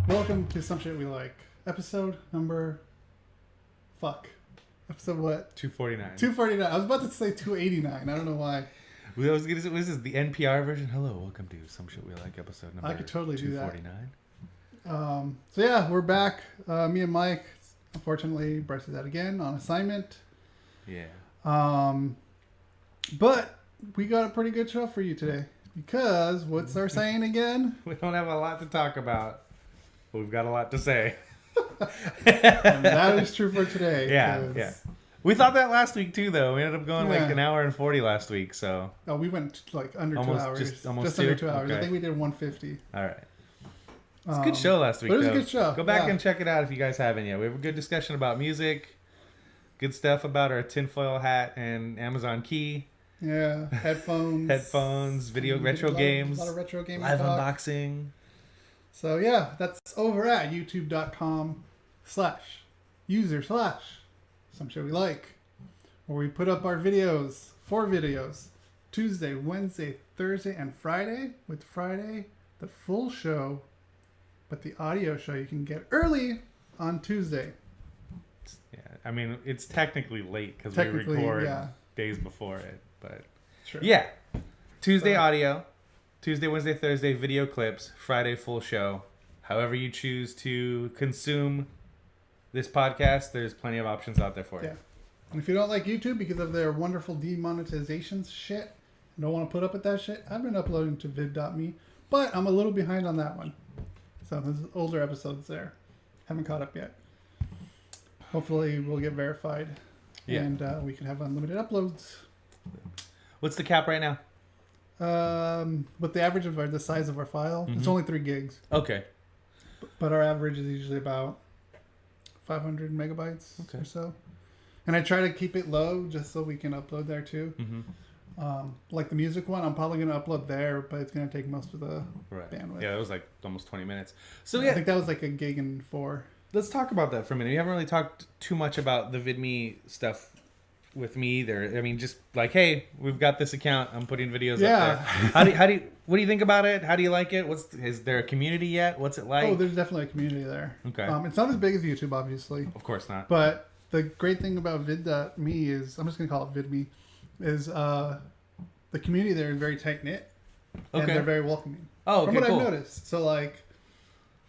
Welcome to Some Shit We Like. Episode number... Episode what? 249. 249. I was about to say 289. I don't know why. I was gonna say, what is this, the NPR version? Hello, welcome to Some Shit We Like, episode number I could totally do that. 249. So yeah, we're back. Me and Mike. Unfortunately, Bryce is out again on assignment. Yeah. But we got a pretty good show for you today. Because, what's our saying again? We don't have a lot to talk about, but we've got a lot to say. And that is true for today. Yeah. We thought that last week too, though. We ended up going like Yeah. an hour and 40 last week, so. Oh, we went like under Almost, 2 hours. just almost Just two? under 2 hours. Okay. I think we did 150. All right. It's a good show last week, But it was though. a good show. Go back Yeah. and check it out if you guys haven't yet. We have a good discussion about music, good stuff about our tinfoil hat and Amazon key. Yeah, headphones, video retro games, a lot of retro gaming live talk. unboxing. So yeah, that's over at youtube.com/user/some shit we like, where we put up our videos, 4 videos, Tuesday, Wednesday, Thursday, and Friday. With Friday, the full show, but the audio show you can get early on Tuesday. Yeah, I mean, it's technically late because we record days before it, but Sure. yeah. Tuesday audio, Tuesday, Wednesday, Thursday video clips, Friday full show. However you choose to consume this podcast, there's plenty of options out there for you. Yeah. And if you don't like YouTube because of their wonderful demonetization shit, and don't want to put up with that shit, I've been uploading to vid.me, but I'm a little behind on that one. So there's older episodes there. Haven't caught up yet. Hopefully we'll get verified. Yeah. And we can have unlimited uploads. What's the cap right now? With the average of the size of our file, it's only 3 gigs. Okay. But our average is usually about 500 megabytes or so. And I try to keep it low just so we can upload there too. Like the music one, I'm probably going to upload there, but it's going to take most of the bandwidth. Yeah, it was like almost 20 minutes. So I think that was like a gig and 4. Let's talk about that for a minute. We haven't really talked too much about the VidMe stuff with me either. I mean, just like, hey, we've got this account. I'm putting videos up there. What do you think about it? How do you like it? Is there a community yet? What's it like? Oh, there's definitely a community there. Okay. It's not as big as YouTube, obviously. Of course not. But the great thing about vid.me is, I'm just going to call it VidMe, is the community there is very tight-knit. Okay. And they're very welcoming. Oh, okay, From what cool. I've noticed. So, like,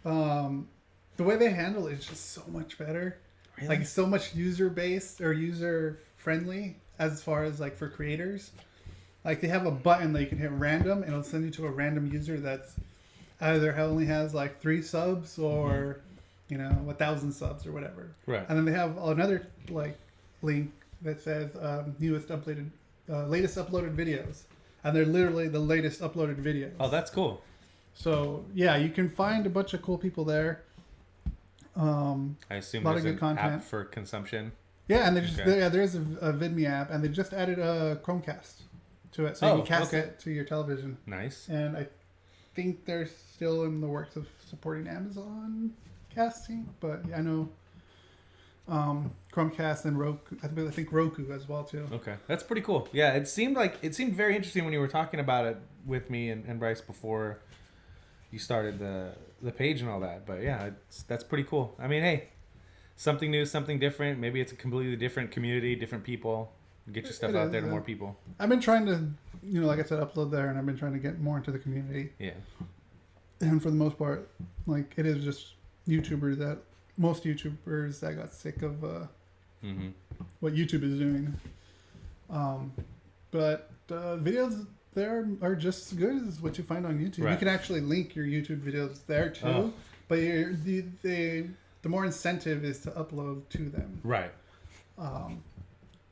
the way they handle it is just so much better. Really? Like, so much user-based or user-friendly as far as, like, for creators. Like, they have a button that you can hit random, and it'll send you to a random user that's either only has, like, 3 subs or, 1,000 subs or whatever. Right. And then they have another, like, link that says latest uploaded videos. And they're literally the latest uploaded videos. Oh, that's cool. So, yeah, you can find a bunch of cool people there. I assume lot there's of good an content. app for consumption. Yeah, and there's a VidMe app, and they just added a Chromecast to it, so you can cast it to your television. Nice. And I think they're still in the works of supporting Amazon casting, but I know Chromecast and Roku. I think Roku as well too. Okay, that's pretty cool. Yeah, it seemed very interesting when you were talking about it with me and Bryce before you started the page and all that. But yeah, that's pretty cool. I mean, hey, something new, something different. Maybe it's a completely different community, different people. Get your stuff out there to more people. I've been trying to, like I said, upload there, and I've been trying to get more into the community. Yeah. And for the most part, like, it is just most YouTubers that got sick of what YouTube is doing. But videos there are just as good as what you find on YouTube. Right. You can actually link your YouTube videos there too, but the more incentive is to upload to them. Right.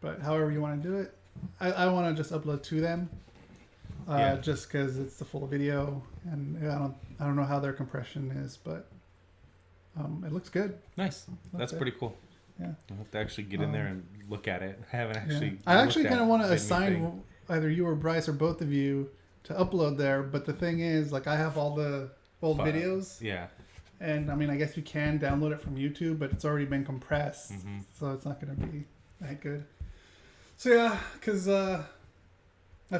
But however you want to do it, I want to just upload to them, just because it's the full video, and I don't know how their compression is, but it looks good. Nice. That's pretty cool. Yeah. I'll have to actually get in there and look at it. I haven't actually. I actually kind of want to assign either you or Bryce or both of you to upload there, but the thing is, like, I have all the old videos. Yeah. And I mean, I guess you can download it from YouTube, but it's already been compressed, so it's not going to be that good. So yeah, because I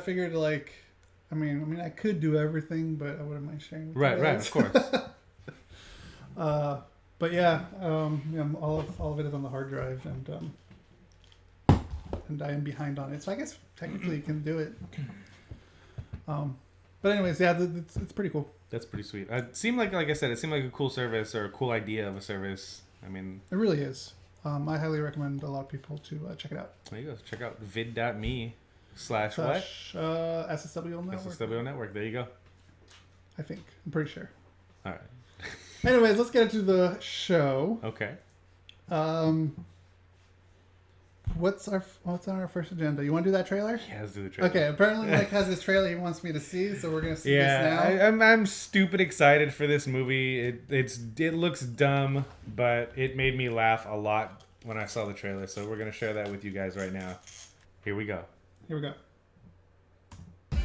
figured, like, I mean, I could do everything, but I wouldn't mind sharing with you guys. Right, of course. But yeah, all of it is on the hard drive, and I am behind on it. So I guess technically you can do it. But anyways, yeah, it's pretty cool. That's pretty sweet. It seemed like I said, it seemed like a cool service or a cool idea of a service. I mean, it really is. I highly recommend a lot of people to check it out. There you go. Check out vid.me/what? SSWL Network. SSWL Network. There you go. I think. I'm pretty sure. All right. Anyways, let's get into the show. Okay. What's on our first agenda? You want to do that trailer? Yeah, let's do the trailer. Okay, apparently Mike has this trailer he wants me to see, so we're gonna see this now. I'm stupid excited for this movie. It looks dumb, but it made me laugh a lot when I saw the trailer. So we're gonna share that with you guys right now. Here we go. Here we go. Bye.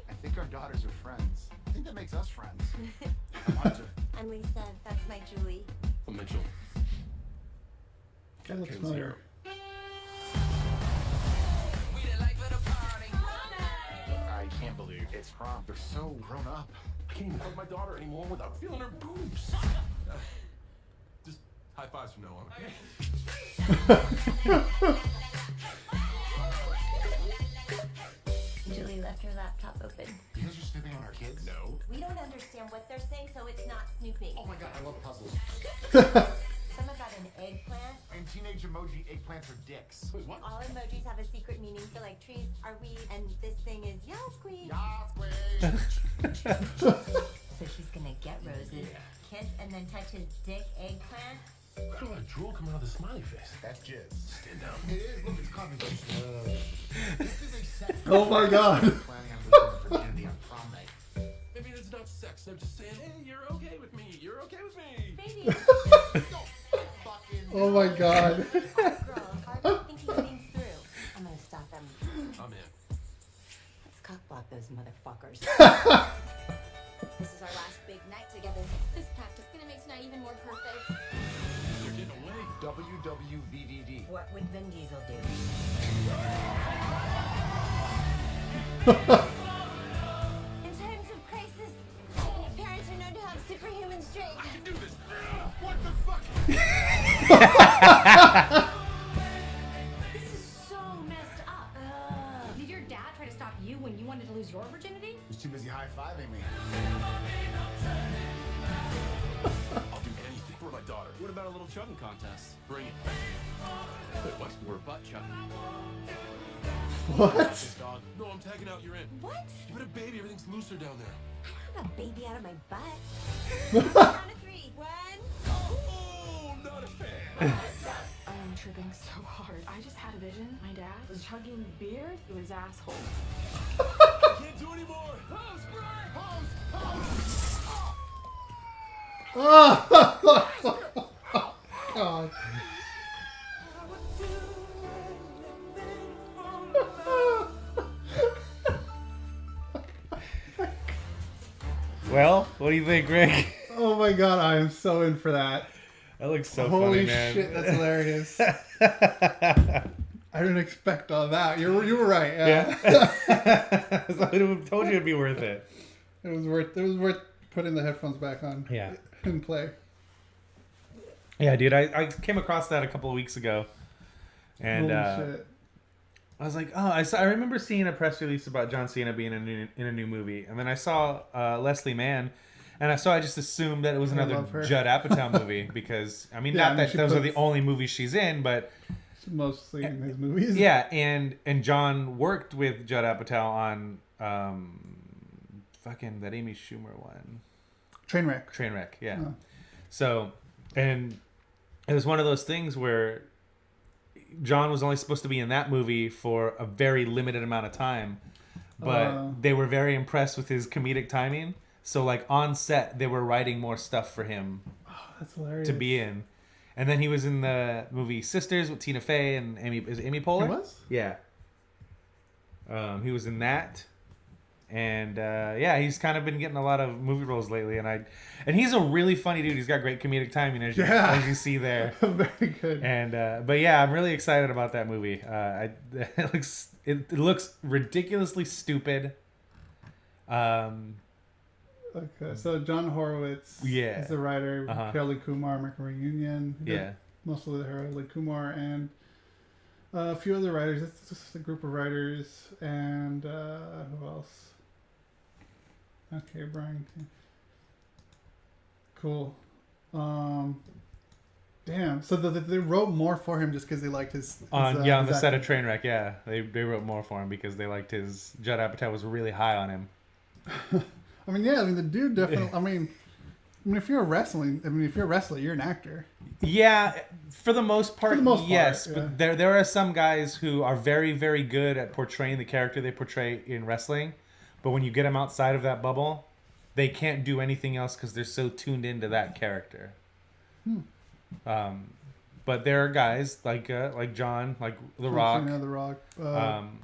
I think our daughters are friends. I think that makes us friends. I'm Lisa. That's my Julie. I'm Mitchell. That looks familiar. I can't believe it's prom. They're so grown up. I can't even hug my daughter anymore without feeling her boobs. Just high fives from now on. Julie left her laptop open. You guys are snooping on our kids? No. We don't understand what they're saying, so it's not snooping. Oh my god, I love puzzles. Someone got an eggplant. And teenage emoji eggplants are dicks. Wait, what? All emojis have a secret meaning. So like trees are weed, and this thing is yes, queen. Yas, queen. So she's gonna get roses, kiss, and then touch his dick eggplant. I feel like drool coming out of the smiley face. That's jizz. Stand down. It is. Look, it's conversation. This is a set. Oh my god. Planning on losing virginity on prom night. Maybe it's not sex. They're just saying, hey, you're okay with me. You're okay with me. Baby. Oh my god. Girls are thinking things through. I'm gonna stop them. I'm in. Let's cockblock those motherfuckers. This is our last big night together. This practice is gonna make tonight even more perfect. You're getting away. WWVDD. What would Vin Diesel do? In times of crisis, parents are known to have superhuman strength. I can do this. What the fuck? This is so messed up. Did your dad try to stop you when you wanted to lose your virginity? He's too busy high-fiving me. I'll do anything for my daughter. What about a little chugging contest? Bring it. Wait, what? We're butt chugging. What? This dog. No, I'm tagging out. You're in. What? You had a baby. Everything's looser down there. I have a baby out of my butt. Count of three. One. Oh, not a fan. I'm tripping so hard. I just had a vision. My dad was chugging beer through his asshole. I can't do anymore. Hose, break. Hose. Oh god. Well, what do you think, Greg? Oh my god, I am so in for that. That looks so Holy funny, man. shit, that's hilarious. I didn't expect all that. You were right. Yeah. So I told you it'd be worth it. It was worth putting the headphones back on. Yeah. And play. Yeah, dude. I came across that a couple of weeks ago, and Holy shit. I was like, oh, I remember seeing a press release about John Cena being in a new movie, and then I saw Leslie Mann, and I just assumed that it was I another love her. Judd Apatow movie because I mean, Yeah, not that she those are the puts- only movies she's in, but Mostly in his movies. yeah, and John worked with Judd Apatow on fucking that Amy Schumer one, Trainwreck. Trainwreck, yeah. Oh. So, and it was one of those things where John was only supposed to be in that movie for a very limited amount of time, but they were very impressed with his comedic timing. So, like on set, they were writing more stuff for him That's hilarious. to be in. And then he was in the movie Sisters with Tina Fey and Amy Poehler. He was? Yeah. He was in that. And yeah, he's kind of been getting a lot of movie roles lately, and he's a really funny dude. He's got great comedic timing, as you see there. Very good. And but yeah, I'm really excited about that movie. It looks ridiculously stupid. Okay, so John Horowitz is the writer. Harold Kumar, American Reunion. Most of the Harold Kumar and a few other writers. It's just a group of writers. And who else? Okay, Brian. Cool. Damn. So they wrote more for him just because they liked his on the set of Trainwreck. Yeah, they wrote more for him because they liked his Judd Apatow was really high on him. I mean, the dude definitely. I mean, if you're a wrestler, you're an actor. Yeah, for the most part, yes. Yeah. But there are some guys who are very, very good at portraying the character they portray in wrestling. But when you get them outside of that bubble, they can't do anything else because they're so tuned into that character. But there are guys like John, like The Rock. The Rock.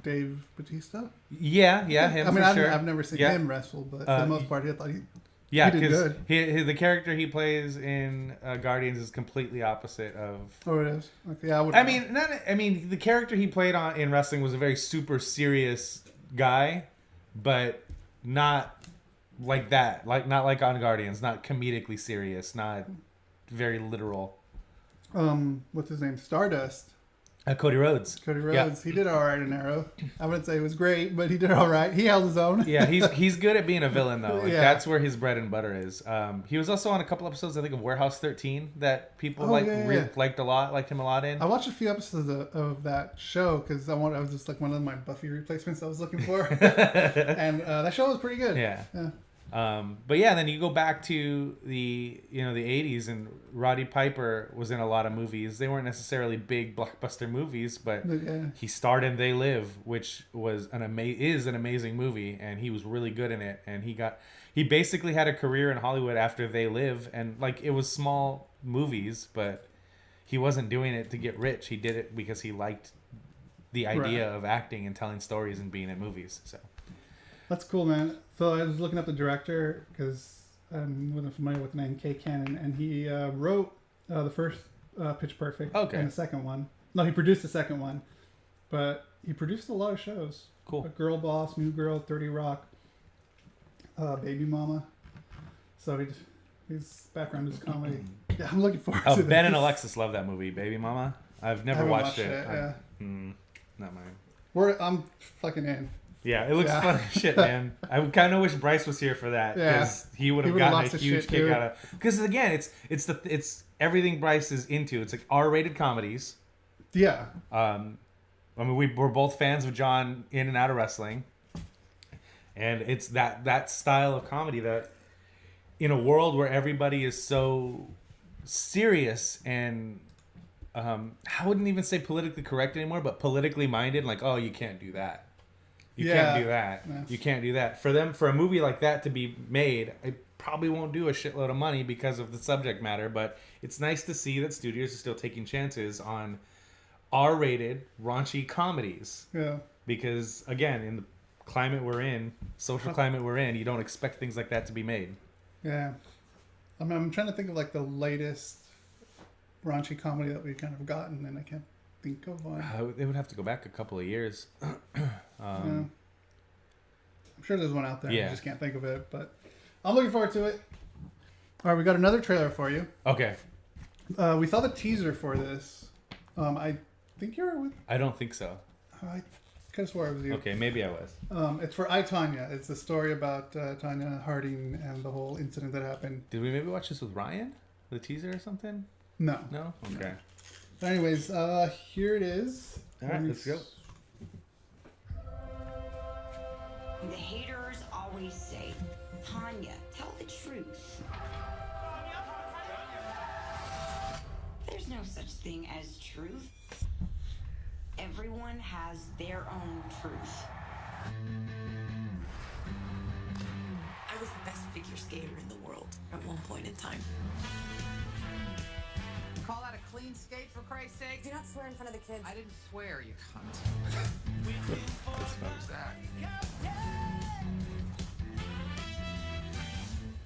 Dave Bautista. Yeah, him. I mean, I've never seen him wrestle, but for the most part, I thought he did good. The character he plays in Guardians is completely opposite of. Oh, it is. Okay, yeah, I mean, the character he played in wrestling was a very super serious guy, but not like that. Not like on Guardians. Not comedically serious. Not very literal. What's his name? Stardust. Cody Rhodes. Yeah. He did all right in Arrow. I wouldn't say it was great, but he did all right. He held his own. Yeah, he's good at being a villain though. That's where his bread and butter is. He was also on a couple episodes, I think, of Warehouse 13 that people liked him a lot in. I watched a few episodes of that show because I was just like one of my Buffy replacements I was looking for, and that show was pretty good. Yeah. But yeah, then you go back to the 80s, and Roddy Piper was in a lot of movies. They weren't necessarily big blockbuster movies, but he starred in They Live, which was an amazing movie, and he was really good in it. And he basically had a career in Hollywood after They Live, and like it was small movies, but he wasn't doing it to get rich. He did it because he liked the idea of acting and telling stories and being in movies. So. That's cool, man. So I was looking up the director because I wasn't familiar with the name Kay Cannon, and he wrote the first Pitch Perfect and the second one. No, he produced the second one, but he produced a lot of shows. Cool. Girl Boss, New Girl, 30 Rock, Baby Mama. So his background is comedy. Yeah, I'm looking forward to Ben and Alexis love that movie, Baby Mama. I've never watched it. Not mine. I'm fucking in. Yeah, it looks fun as shit, man. I kind of wish Bryce was here for that because he would have gotten a huge kick out of. Because again, it's everything Bryce is into. It's like R-rated comedies. Yeah. I mean, we're both fans of John in and out of wrestling, and it's that style of comedy that, in a world where everybody is so serious and I wouldn't even say politically correct anymore, but politically minded, like, oh, you can't do that. You can't do that. You can't do that. For a movie like that to be made, I probably won't do a shitload of money because of the subject matter, but it's nice to see that studios are still taking chances on R-rated, raunchy comedies. Yeah. Because, again, in the climate we're in, social climate we're in, you don't expect things like that to be made. Yeah. I mean, I'm trying to think of, like, the latest raunchy comedy that we've kind of gotten, and I can't think of one. They would have to go back a couple of years. I'm sure there's one out there. I just can't think of it, but I'm looking forward to it. All right, we got another trailer for you. Okay. We saw the teaser for this. I think you were with... I don't think so. I could have swore it was you. Okay, maybe I was. It's for I, Tonya. It's a story about Tonya Harding and the whole incident that happened. Did we maybe watch this with Ryan? The teaser or something? No. No? Okay. But anyways, here it is. All right, let's go. The haters always say, Tonya, tell the truth. There's no such thing as truth. Everyone has their own truth. I was the best figure skater in the world at one point in time. Call that a clean skate, for Christ's sake? Do not swear in front of the kids. I didn't swear, you cunt. Who's that?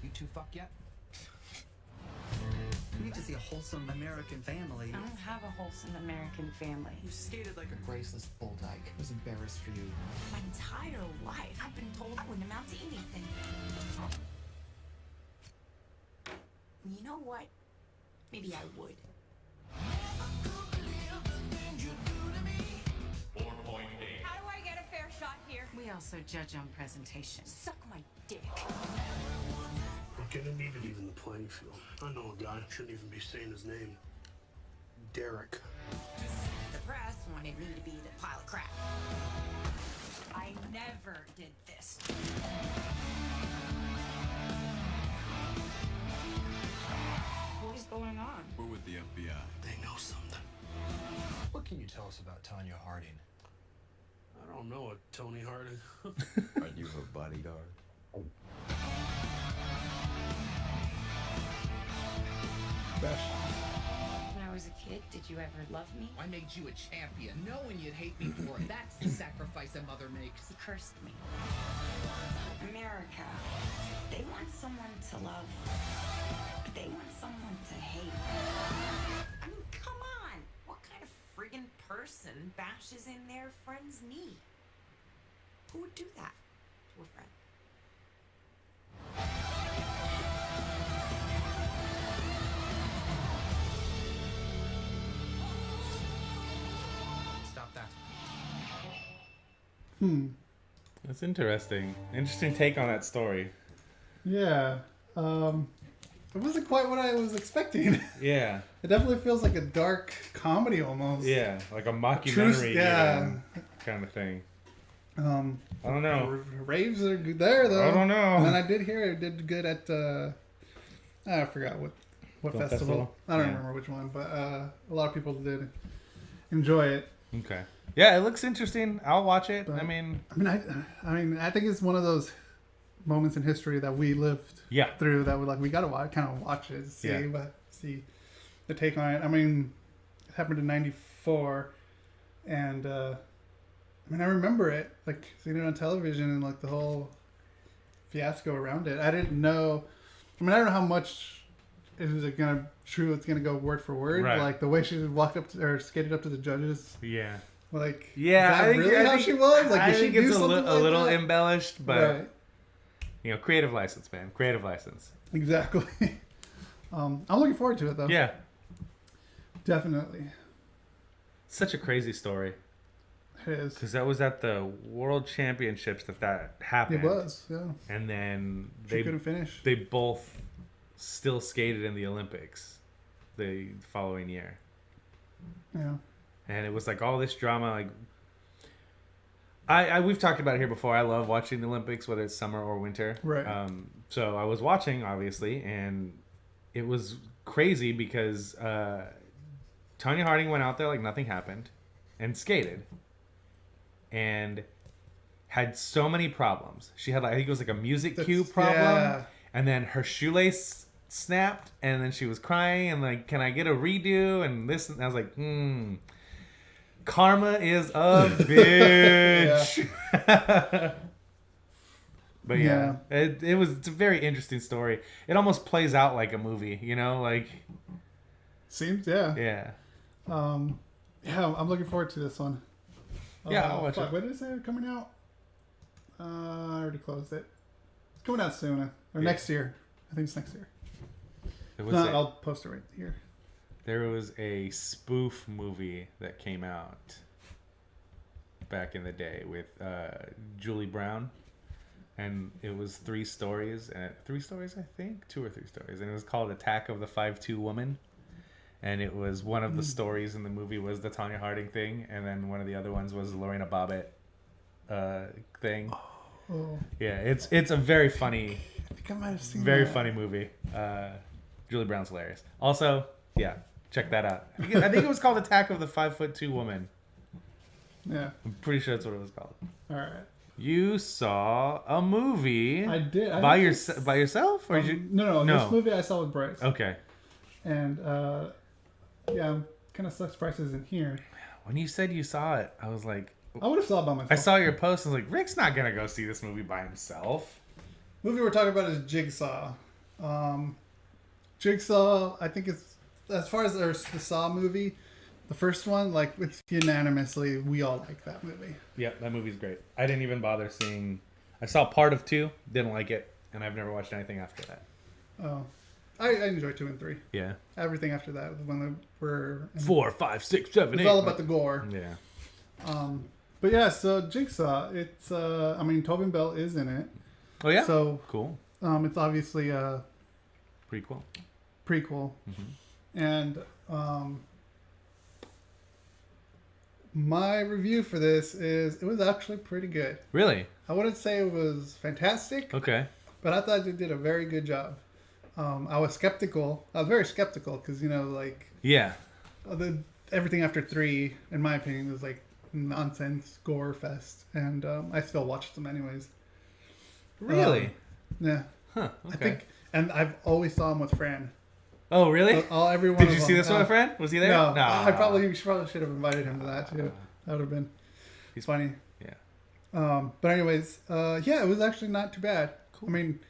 You two fuck yet? You need to see a wholesome American family. I don't have a wholesome American family. You skated like a graceless bull dyke. I was embarrassed for you. My entire life, I've been told I wouldn't amount to anything. know what? Maybe I would. 4.8. How do I get a fair shot here? We also judge on presentation. Suck my dick. We're gonna need it even the playing field. I know a guy, shouldn't even be saying his name. Derek. The press wanted me to be the pile of crap. I never did this. What is going on? We're with the FBI. They know something. What can you tell us about Tonya Harding? I don't know a Tony Harding. Are you her bodyguard? Best. When I was a kid, did you ever love me? I made you a champion, knowing you'd hate me for it. That's the sacrifice a mother makes. You cursed me. America. They want someone to love, but they want someone to hate. I mean, come on. What kind of friggin' person bashes in their friend's knee? Who would do that to a friend? Stop that. That's interesting. Interesting take on that story. Yeah. It wasn't quite what I was expecting. Yeah. It definitely feels like a dark comedy almost. Yeah, like a mockumentary yeah. kind of thing. I Um, don't know. Raves are good there though. I don't know. And I did hear it did good at I forgot what Film festival. festival? I don't Yeah. remember which one, but a lot of people did enjoy it. Okay. Yeah, it looks interesting. I'll watch it. But- I mean, I think it's one of those moments in history that we lived yeah. through that we gotta kind of watch it, see Yeah. see the take on it. I mean, it happened in '94, and I remember it, like seeing it on television and like the whole fiasco around it. I didn't know. I don't know how much is it gonna true. It's gonna go word for word. Right. Like the way she walked up or skated up to the judges. Yeah. Like, Yeah, is that I think, really I how think, she was? Like, I did she think do it's a something like little that? embellished, but Right. Creative license, man. Creative license. Exactly. I'm looking forward to it though. Yeah. Definitely. Such a crazy story. It is. Because that was at the World Championships that happened. It was, yeah. And then She couldn't finish. They both still skated in the Olympics the following year. Yeah. And it was like all this drama. Like, I we've talked about it here before. I love watching the Olympics, whether it's summer or winter. Right. So I was watching, obviously, and it was crazy because Tonya Harding went out there like nothing happened and skated and had so many problems. She had, like, I think it was like a music cue problem. Yeah. And then her shoelace snapped, and then she was crying and like, can I get a redo? And this, and I was like, karma is a bitch. But yeah, it's a very interesting story. It almost plays out like a movie, you know, like. Seems, yeah. Yeah. Yeah, I'm looking forward to this one. Yeah, I'll watch it. When is it coming out? I already closed it. It's coming out soon, or Yeah. next year. I think it's next year. It was I'll post it right here. There was a spoof movie that came out back in the day with Julie Brown, and it was 3 stories, I think, 2 or 3 stories, and it was called Attack of the 5'2" Woman. And it was one of the stories in the movie was the Tonya Harding thing, and then one of the other ones was the Lorena Bobbitt thing. Oh. Yeah, it's a very funny, I think I might have seen very that. funny movie. Julie Brown's hilarious. Also, yeah, check that out. I think it was called Attack of the 5'2" Woman. Yeah. I'm pretty sure that's what it was called. All right. You saw a movie. I did. By yourself, or did you? No. This movie I saw with Bryce. Okay. And yeah, kind of sucks Bryce isn't here. When you said you saw it, I was like, I would have saw it by myself. I saw your post. I was like, Rick's not gonna go see this movie by himself. Movie we're talking about is Jigsaw. Jigsaw, I think it's, as far as the Saw movie, the first one, like, it's unanimously, we all like that movie. Yeah, that movie's great. I didn't even bother seeing. I saw part of 2, didn't like it, and I've never watched anything after that. Oh, I enjoy 2 and 3. Yeah. Everything after that, when they were 4, 5, 6, 7, 8. It's all about the gore. Yeah. But yeah, so Jigsaw, it's I mean, Tobin Bell is in it. Oh yeah. So cool. It's obviously a prequel. And my review for this is it was actually pretty good. Really? I wouldn't say it was fantastic. Okay. But I thought they did a very good job. I was skeptical. I was very skeptical because, you know, like... Yeah. Everything after 3, in my opinion, was like nonsense, gore fest. And I still watched them anyways. Really? Yeah. Huh. Okay. I think... And I've always saw him with Fran. Oh, really? Everyone. Did you see this one with Fran? Was he there? No. No. I probably should have invited him to that, too. That would have been funny. Yeah. But anyways, yeah, it was actually not too bad. Cool. I mean,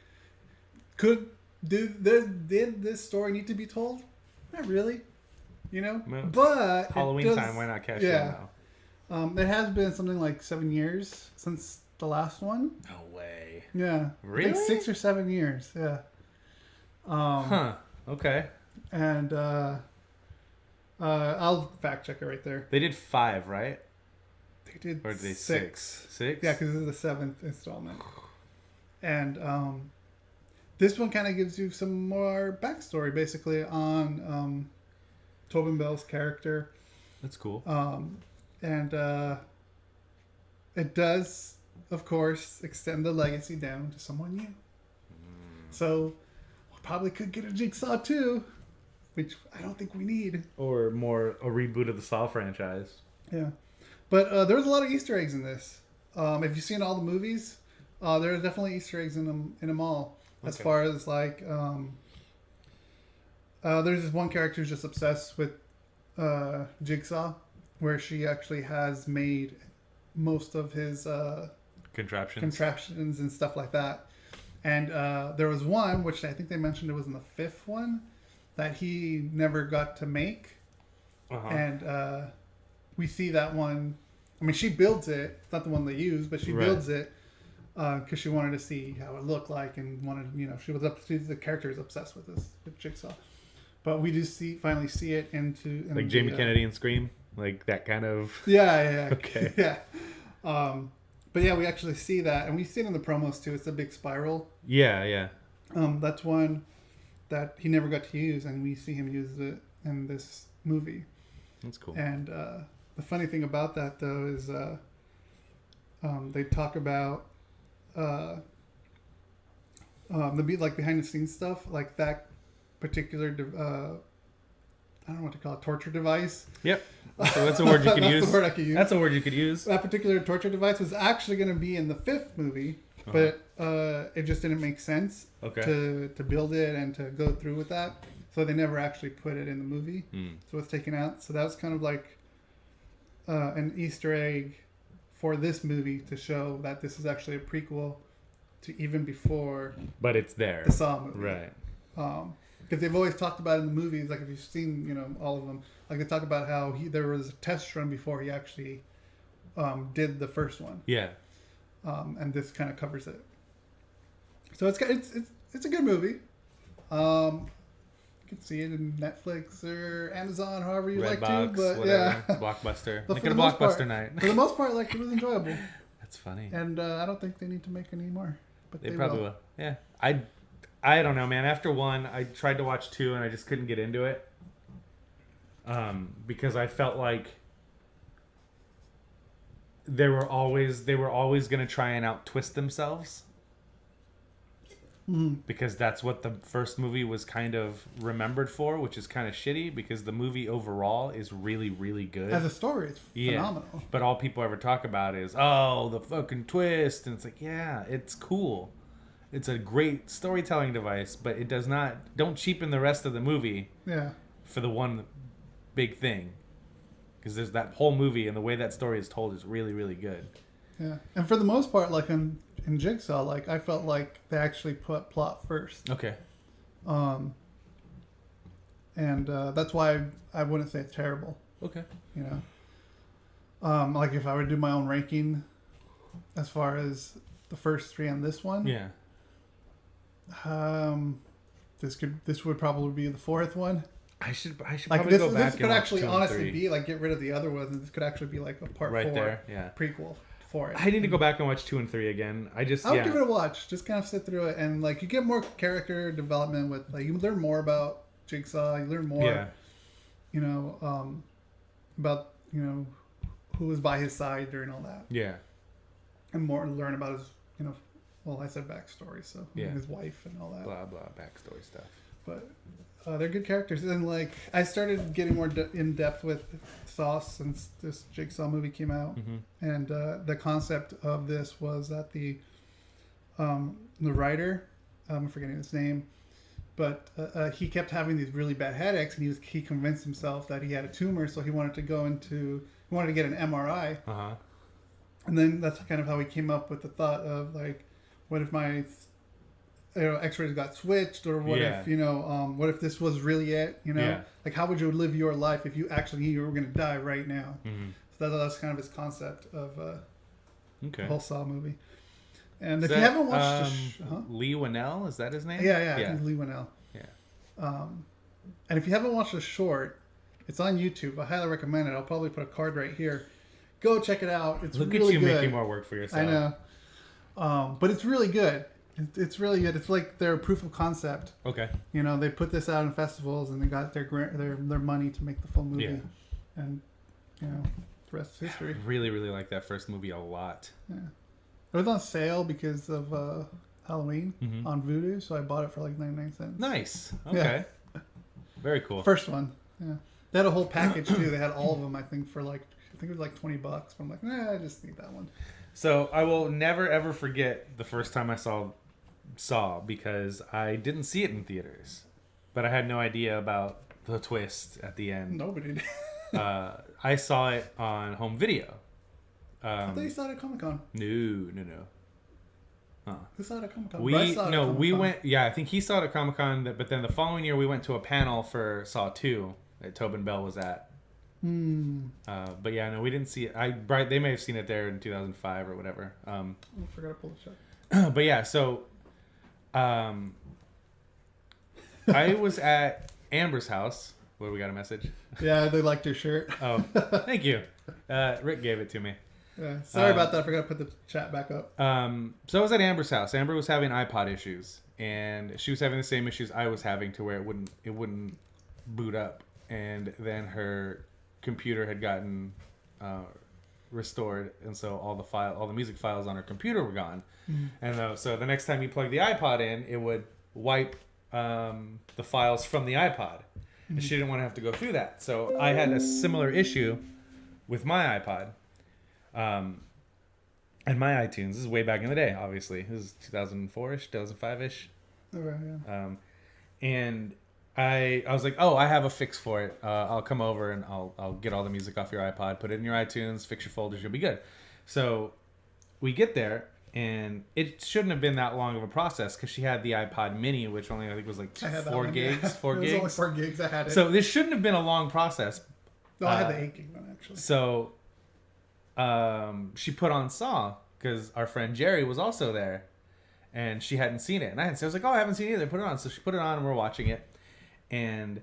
did this story need to be told? Not really, you know. But Halloween time, why not cash in now? It has been something like 7 years since the last one. No way. Yeah. Really? I think 6 or 7 years. Yeah. Okay. And I'll fact check it right there. They did 5, right? They did. Or did they 6? 6? Yeah, because this is the 7th installment. And this one kind of gives you some more backstory, basically, on Tobin Bell's character. That's cool. And it does, of course, extend the legacy down to someone new. So we probably could get a Jigsaw 2, which I don't think we need. Or more a reboot of the Saw franchise. Yeah. But there was a lot of Easter eggs in this. If you've seen all the movies, there are definitely Easter eggs in them all. As far as like, there's this one character who's just obsessed with Jigsaw, where she actually has made most of his contraptions and stuff like that. And there was one, which I think they mentioned it was in the 5th one, that he never got to make. And we see that one. I mean, she builds it. It's not the one they use, but she builds it because she wanted to see how it looked like and wanted, you know, the character is obsessed with Jigsaw. But we do finally see it in like Jamie Kennedy in Scream, like that kind of. Yeah. Okay. Yeah. But yeah, we actually see that, and we see it in the promos too. It's a big spiral. Yeah. That's one that he never got to use, and we see him use it in this movie. That's cool. And the funny thing about that, though, is they talk about the behind the scenes stuff, like that particular I don't know what to call it, torture device. Yep. So that's a word you could use. That's the word I could use. That's a word you could use. That particular torture device was actually going to be in the 5th movie, but it just didn't make sense to build it and to go through with that. So they never actually put it in the movie. So it's taken out. So that was kind of like an Easter egg for this movie to show that this is actually a prequel to even before. But it's there. The Saw movie. Right. Because they've always talked about in the movies, like if you've seen, you know, all of them, like they talk about how there was a test run before he actually did the first one. Yeah. And this kind of covers it. So it's a good movie. You can see it in Netflix or Amazon, however you like to. But whatever. Yeah, Blockbuster. But Like a Blockbuster night. For the most part, like it was enjoyable. That's funny. And I don't think they need to make any more. But they probably will. Yeah. I don't know, man. After 1, I tried to watch 2 and I just couldn't get into it. Because I felt like they were always going to try and out-twist themselves. Because that's what the first movie was kind of remembered for, which is kind of shitty because the movie overall is really, really good. As a story, it's phenomenal. But all people ever talk about is, oh, the fucking twist. And it's like, yeah, it's cool. It's a great storytelling device, but it don't cheapen the rest of the movie for the one big thing. Because there's that whole movie and the way that story is told is really, really good. Yeah. And for the most part, like in Jigsaw, like I felt like they actually put plot first. Okay. And that's why I wouldn't say it's terrible. Okay. You know? Like if I were to do my own ranking as far as the first 3 on this one. Yeah. The this would probably be the fourth one. I should Like probably this, go back this and could watch actually 2 and honestly 3. be like get rid of the other ones, and this could actually be like a part Right 4 there, yeah. prequel for it. I need to go back and watch 2 and 3 again. I would give it a watch. Just kind of sit through it, and like you get more character development with like you learn more about Jigsaw. You learn more, you know, about who was by his side during all that. Yeah. And more learn about his, well, I said backstory, so his wife and all that. Blah blah backstory stuff. But they're good characters, and like I started getting more in depth with Saw since this Jigsaw movie came out, and the concept of this was that the writer, I'm forgetting his name, but he kept having these really bad headaches, and he convinced himself that he had a tumor, so he wanted to get an MRI. And then that's kind of how he came up with the thought of like, what if my X-rays got switched, or what if what if this was really it? Like how would you live your life if you actually knew you were going to die right now? So that's kind of his concept of the whole Saw movie. And if you haven't watched Lee Winnell, is that his name? Yeah. I think Lee Winnell. Yeah. And if you haven't watched the short, it's on YouTube. I highly recommend it. I'll probably put a card right here. Go check it out. It's Look really at you good. making more work for yourself. I know. But it's really good. It's really good. It's like their proof of concept. Okay. They put this out in festivals, and they got their money to make the full movie. Yeah. And the rest is history. I really, really like that first movie a lot. Yeah. It was on sale because of Halloween on Vudu, so I bought it for like 99 cents. Nice. Okay. Yeah. Very cool. First one. Yeah. They had a whole package too. They had all of them, I think, for like it was like $20. But I'm like, I just need that one. So I will never ever forget the first time I saw because I didn't see it in theaters, but I had no idea about the twist at the end. Nobody did. I saw it on home video. I thought you saw it at Comic-Con. No. Who saw it at Comic-Con? We went. Yeah, I think he saw it at Comic-Con. But then the following year we went to a panel for Saw 2 that Tobin Bell was at. But yeah, no, we didn't see it. They may have seen it there in 2005 or whatever. I forgot to pull the shot. But yeah, so I was at Amber's house. What, we got a message? Yeah, they liked your shirt. Oh, thank you. Rick gave it to me. Yeah, sorry about that. I forgot to put the chat back up. So I was at Amber's house. Amber was having iPod issues, and she was having the same issues I was having, to where it wouldn't boot up, and then her computer had gotten restored, and so all the music files on her computer were gone. And so the next time you plug the iPod in, it would wipe the files from the iPod, and she didn't want to have to go through that. So I had a similar issue with my iPod. And my iTunes. This is way back in the day, obviously. This is 2004-ish, 2005-ish. Okay, yeah. And I was like, oh, I have a fix for it. I'll come over and I'll get all the music off your iPod, put it in your iTunes, fix your folders, you'll be good. So we get there, and it shouldn't have been that long of a process because she had the iPod Mini, which only I think was like 4 gigs. Yeah. 4 gigs. It was only 4 gigs. I had it. So this shouldn't have been a long process. No, I had the 8 gig one actually. So she put on Saw because our friend Jerry was also there, and she hadn't seen it, and I was like, oh, I haven't seen it either. Put it on. So she put it on, and we're watching it. And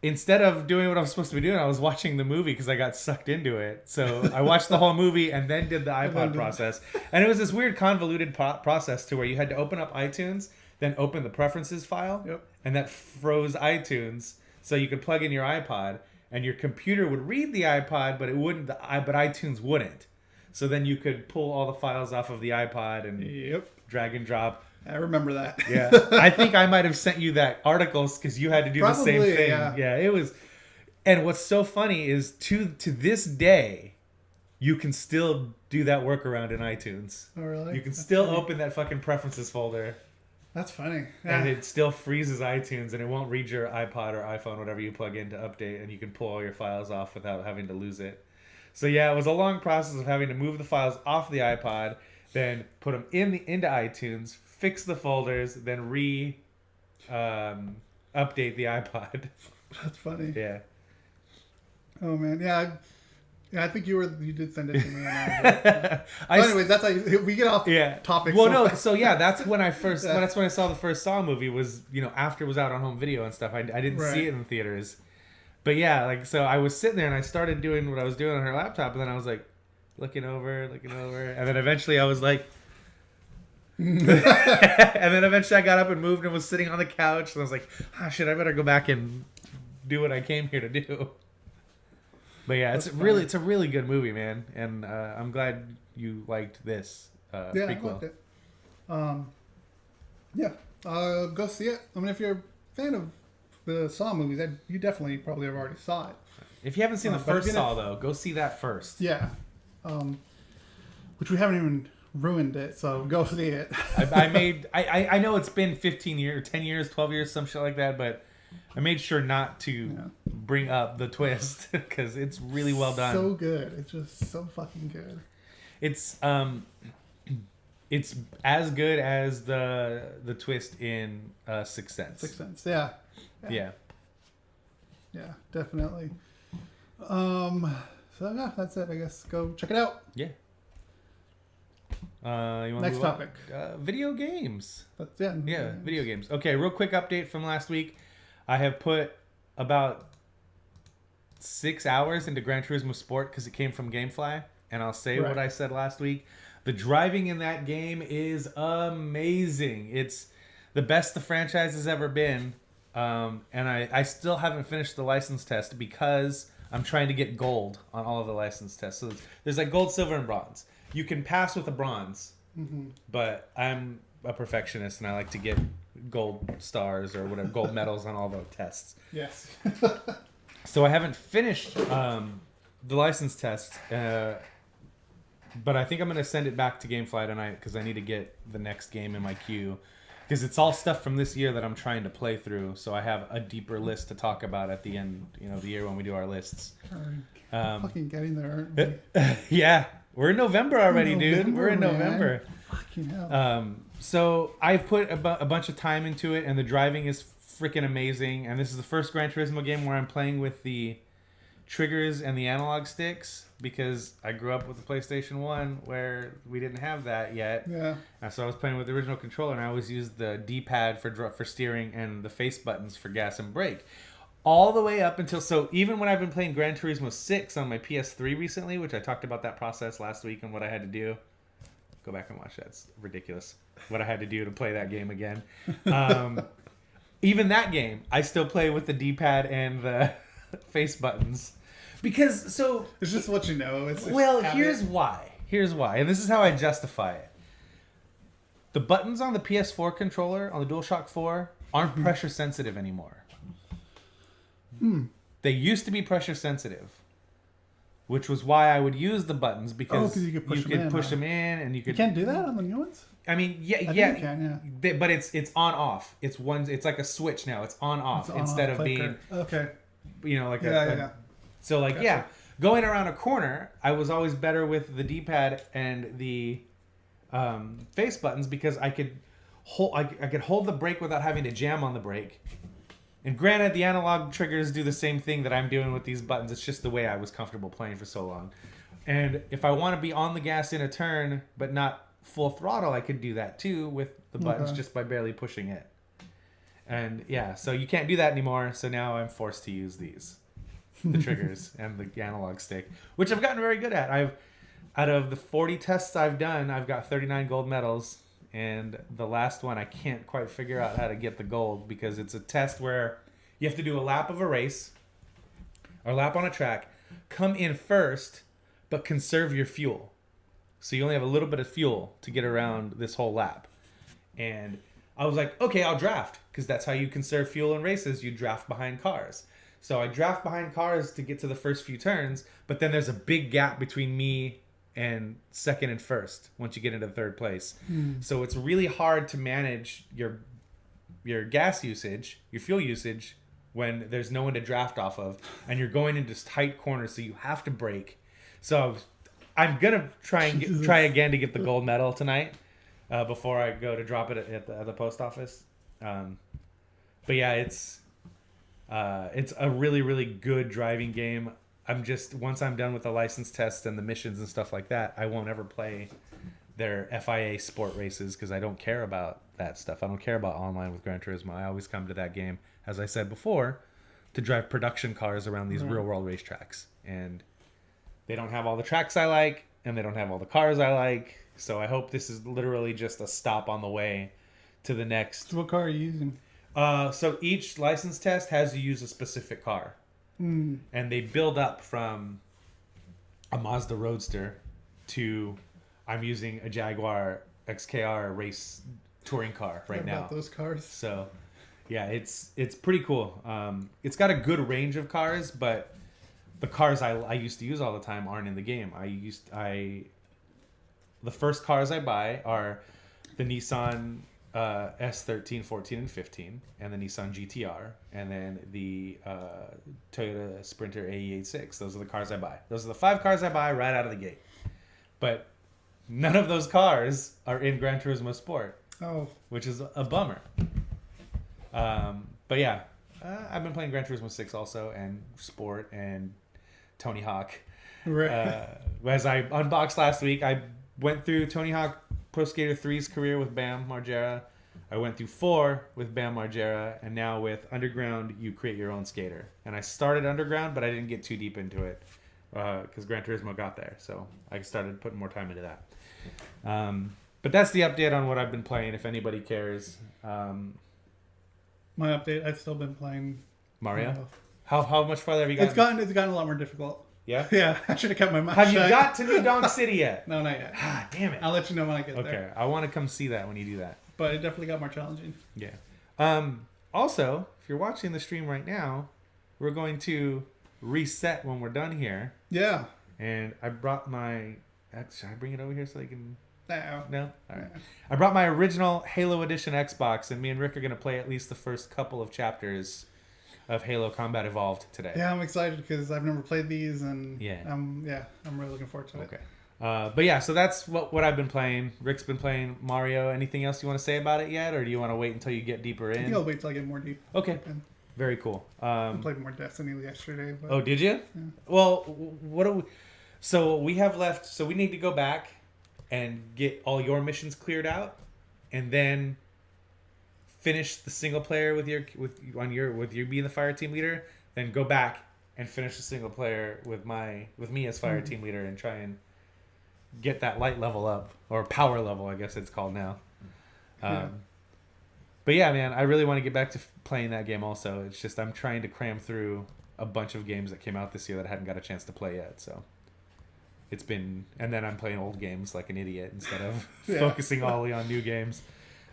instead of doing what I was supposed to be doing, I was watching the movie because I got sucked into it. So I watched the whole movie and then did the iPod process. And it was this weird convoluted process to where you had to open up iTunes, then open the preferences file, and that froze iTunes. So you could plug in your iPod, and your computer would read the iPod, but it wouldn't. But iTunes wouldn't. So then you could pull all the files off of the iPod and drag and drop. I remember that. Yeah, I think I might have sent you that articles because you had to do the same thing. Yeah, it was. And what's so funny is to this day, you can still do that workaround in iTunes. Oh, really? You can still open that fucking preferences folder. That's funny. Yeah. And it still freezes iTunes, and it won't read your iPod or iPhone, whatever you plug in to update, and you can pull all your files off without having to lose it. So yeah, it was a long process of having to move the files off the iPod, then put them into iTunes, fix the folders, then update the iPod. That's funny. Yeah. Oh man, yeah. Yeah, I think you did send it to me. Anyways, that's how we get off topic. Well, so no, fast. so yeah, that's when I first. That's when I saw the first Saw movie. Was after it was out on home video and stuff. I didn't see it in the theaters, but yeah, like so I was sitting there and I started doing what I was doing on her laptop, and then I was like looking over, and then eventually I was like. And then eventually I got up and moved and was sitting on the couch, and I was like, "Ah, shit! I better go back and do what I came here to do." But yeah, it's a really good movie, man, and I'm glad you liked this prequel. I liked it. Go see it. I mean, if you're a fan of the Saw movies, you definitely probably have already saw it. If you haven't seen the first Saw, though, go see that first. Yeah, which we haven't even ruined it, so go see it. I know it's been 15 years, 10 years, 12 years, some shit like that, but I made sure not to bring up the twist because it's really well done. So good. It's just so fucking good. It's as good as the twist in Sixth Sense. Sixth Sense, yeah. Yeah, definitely. So yeah, that's it. I guess go check it out. Yeah. You want Next topic. Video games. Yeah, video games. Okay, real quick update from last week. I have put about 6 hours into Gran Turismo Sport because it came from GameFly, and I'll say what I said last week. The driving in that game is amazing. It's the best the franchise has ever been, and I still haven't finished the license test because I'm trying to get gold on all of the license tests. So there's like gold, silver, and bronze. You can pass with a bronze, but I'm a perfectionist and I like to get gold stars or whatever, gold medals on all the tests. Yes. So I haven't finished the license test, but I think I'm going to send it back to GameFly tonight because I need to get the next game in my queue. Because it's all stuff from this year that I'm trying to play through, so I have a deeper list to talk about at the end, of the year when we do our lists. Fucking getting there, aren't we? Yeah. We're in November already, dude. We're in November. Fucking hell. So I've put a bunch of time into it, and the driving is freaking amazing. And this is the first Gran Turismo game where I'm playing with the triggers and the analog sticks because I grew up with the PlayStation 1 where we didn't have that yet. Yeah. And so I was playing with the original controller, and I always used the D-pad for steering and the face buttons for gas and brake. All the way up until, so even when I've been playing Gran Turismo 6 on my PS3 recently, which I talked about that process last week and what I had to do. Go back and watch that. It's ridiculous what I had to do to play that game again. Even that game, I still play with the D-pad and the face buttons. Because, so... It's just what you know. Here's why. And this is how I justify it. The buttons on the PS4 controller, on the DualShock 4, aren't pressure sensitive anymore. They used to be pressure sensitive, which was why I would use the buttons because you could push them in, and you could. You can't do that on the new ones. I mean, I think you can, but it's on off. It's like a switch now. It's on off instead of being okay. Like So gotcha. Going around a corner, I was always better with the D-pad and the face buttons because I could hold the brake without having to jam on the brake. And granted, the analog triggers do the same thing that I'm doing with these buttons. It's just the way I was comfortable playing for so long. And if I want to be on the gas in a turn, but not full throttle, I could do that too with the buttons just by barely pushing it. And yeah, so you can't do that anymore. So now I'm forced to use these, the triggers and the analog stick, which I've gotten very good at. Out of the 40 tests I've done, I've got 39 gold medals. And the last one, I can't quite figure out how to get the gold because it's a test where you have to do a lap of a race or a lap on a track, come in first, but conserve your fuel. So you only have a little bit of fuel to get around this whole lap. And I was like, okay, I'll draft because that's how you conserve fuel in races. You draft behind cars. So I draft behind cars to get to the first few turns, but then there's a big gap between me and second and first once you get into third place. So it's really hard to manage your gas usage, your fuel usage, when there's no one to draft off of and you're going into tight corners, so you have to brake. So I'm gonna try again to get the gold medal tonight before I go to drop it at the post office. But yeah, it's a really, really good driving game. I'm just, once I'm done with the license test and the missions and stuff like that, I won't ever play their FIA sport races because I don't care about that stuff. I don't care about online with Gran Turismo. I always come to that game, as I said before, to drive production cars around these real world racetracks. And they don't have all the tracks I like, and they don't have all the cars I like. So I hope this is literally just a stop on the way to the next. So what car are you using? So each license test has to use a specific car. And they build up from a Mazda Roadster to I'm using a Jaguar XKR race touring car right now. About those cars. So yeah, it's pretty cool. It's got a good range of cars, but the cars I used to use all the time aren't in the game. The first cars I buy are the Nissan S13, 14, and 15, and the Nissan GTR, and then the Toyota Sprinter AE86. Those are the cars I buy. Those are the 5 cars I buy right out of the gate. But none of those cars are in Gran Turismo Sport. Oh. Which is a bummer. But yeah, I've been playing Gran Turismo 6 also, and Sport, and Tony Hawk. Right. As I unboxed last week, I went through Tony Hawk Pro Skater 3's career with Bam Margera. I went through 4 with Bam Margera, and now with Underground, you create your own skater. And I started Underground, but I didn't get too deep into it because Gran Turismo got there. So I started putting more time into that. But that's the update on what I've been playing, if anybody cares. My update, I've still been playing Mario? How much farther have you gotten? It's gotten a lot more difficult. Yeah? Yeah, I should have kept my mouth Have shut. you got to New Donk City yet? No, not yet. Ah, damn it. I'll let you know when I get there. Okay, I want to come see that when you do that. But it definitely got more challenging. Yeah. Also, if you're watching the stream right now, we're going to reset when we're done here. Yeah. And I brought my... Should I bring it over here so they can... No. No? All right. I brought my original Halo Edition Xbox, and me and Rick are going to play at least the first couple of chapters of Halo Combat Evolved today. Yeah, I'm excited because I've never played these, and Yeah. I'm really looking forward to it. Okay. But yeah, so that's what I've been playing. Rick's been playing Mario. Anything else you want to say about it yet, or do you want to wait until you get deeper in? I think I'll wait till I get more deep. Okay. Very cool. I played more Destiny yesterday. But, oh, did you? Yeah. Well, what do we... So we have left... So we need to go back and get all your missions cleared out, and then finish the single player with you being the fire team leader. Then go back and finish the single player with me as fire team leader, and try and get that light level up, or power level, I guess it's called now. But yeah, man, I really want to get back to playing that game also. It's just I'm trying to cram through a bunch of games that came out this year that I hadn't got a chance to play yet. So it's been, and then I'm playing old games like an idiot instead of focusing all on new games.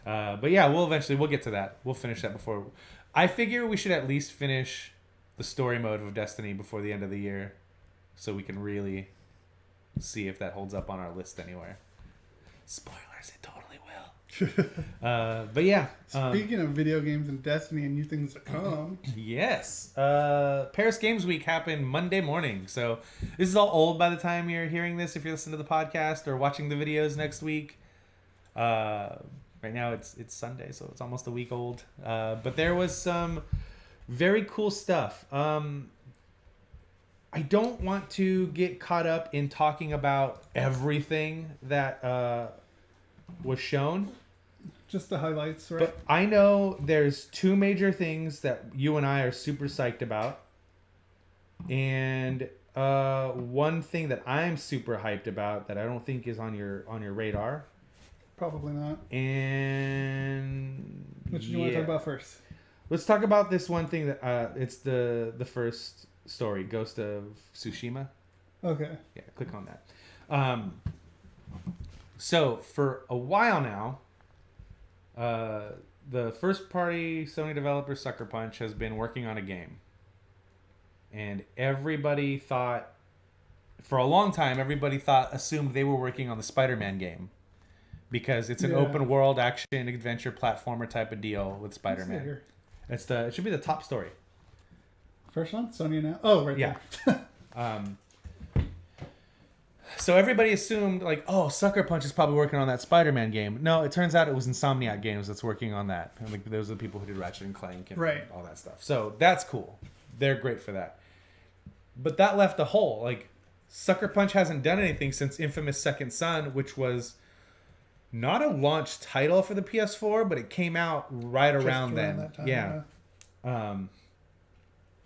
But yeah, we'll get to that. We'll finish that before. I figure we should at least finish the story mode of Destiny before the end of the year, so we can really see if that holds up on our list anywhere. Spoilers, it totally will. But yeah. Speaking of video games and Destiny and new things to come. Yes. Paris Games Week happened Monday morning. So this is all old by the time you're hearing this, if you're listening to the podcast or watching the videos next week. Right now it's Sunday, so it's almost a week old. But there was some very cool stuff. I don't want to get caught up in talking about everything that was shown. Just the highlights, right? But I know there's 2 major things that you and I are super psyched about. And one thing that I'm super hyped about that I don't think is on your radar. Probably not. And what do you want to talk about first? Let's talk about this one thing that it's the first story, Ghost of Tsushima. Okay. Yeah, click on that. So for a while now, the first party Sony developer Sucker Punch has been working on a game. And everybody thought, for a long time, assumed they were working on the Spider-Man game. Because it's an open world action adventure platformer type of deal with Spider-Man. It should be the top story. First one? Sony now? Oh, right there. So everybody assumed, like, oh, Sucker Punch is probably working on that Spider-Man game. No, it turns out it was Insomniac Games that's working on that. And like, those are the people who did Ratchet and Clank and all that stuff. So that's cool. They're great for that. But that left a hole. Like, Sucker Punch hasn't done anything since Infamous Second Son, which was not a launch title for the PS4, but it came out right around then. That time, yeah.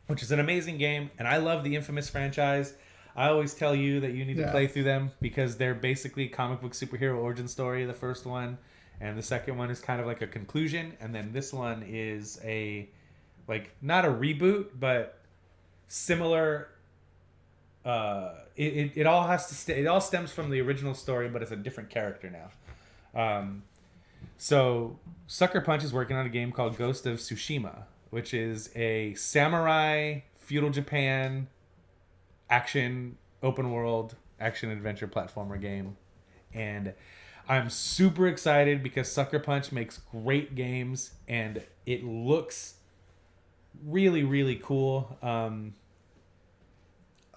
Which is an amazing game, and I love the Infamous franchise. I always tell you that you need to play through them because they're basically comic book superhero origin story, the first one, and the second one is kind of like a conclusion, and then this one is a, like, not a reboot, but similar. It all has to it all stems from the original story, but it's a different character now. So Sucker Punch is working on a game called Ghost of Tsushima, which is a samurai feudal Japan action open world action adventure platformer game, and I'm super excited because Sucker Punch makes great games and it looks really, really cool.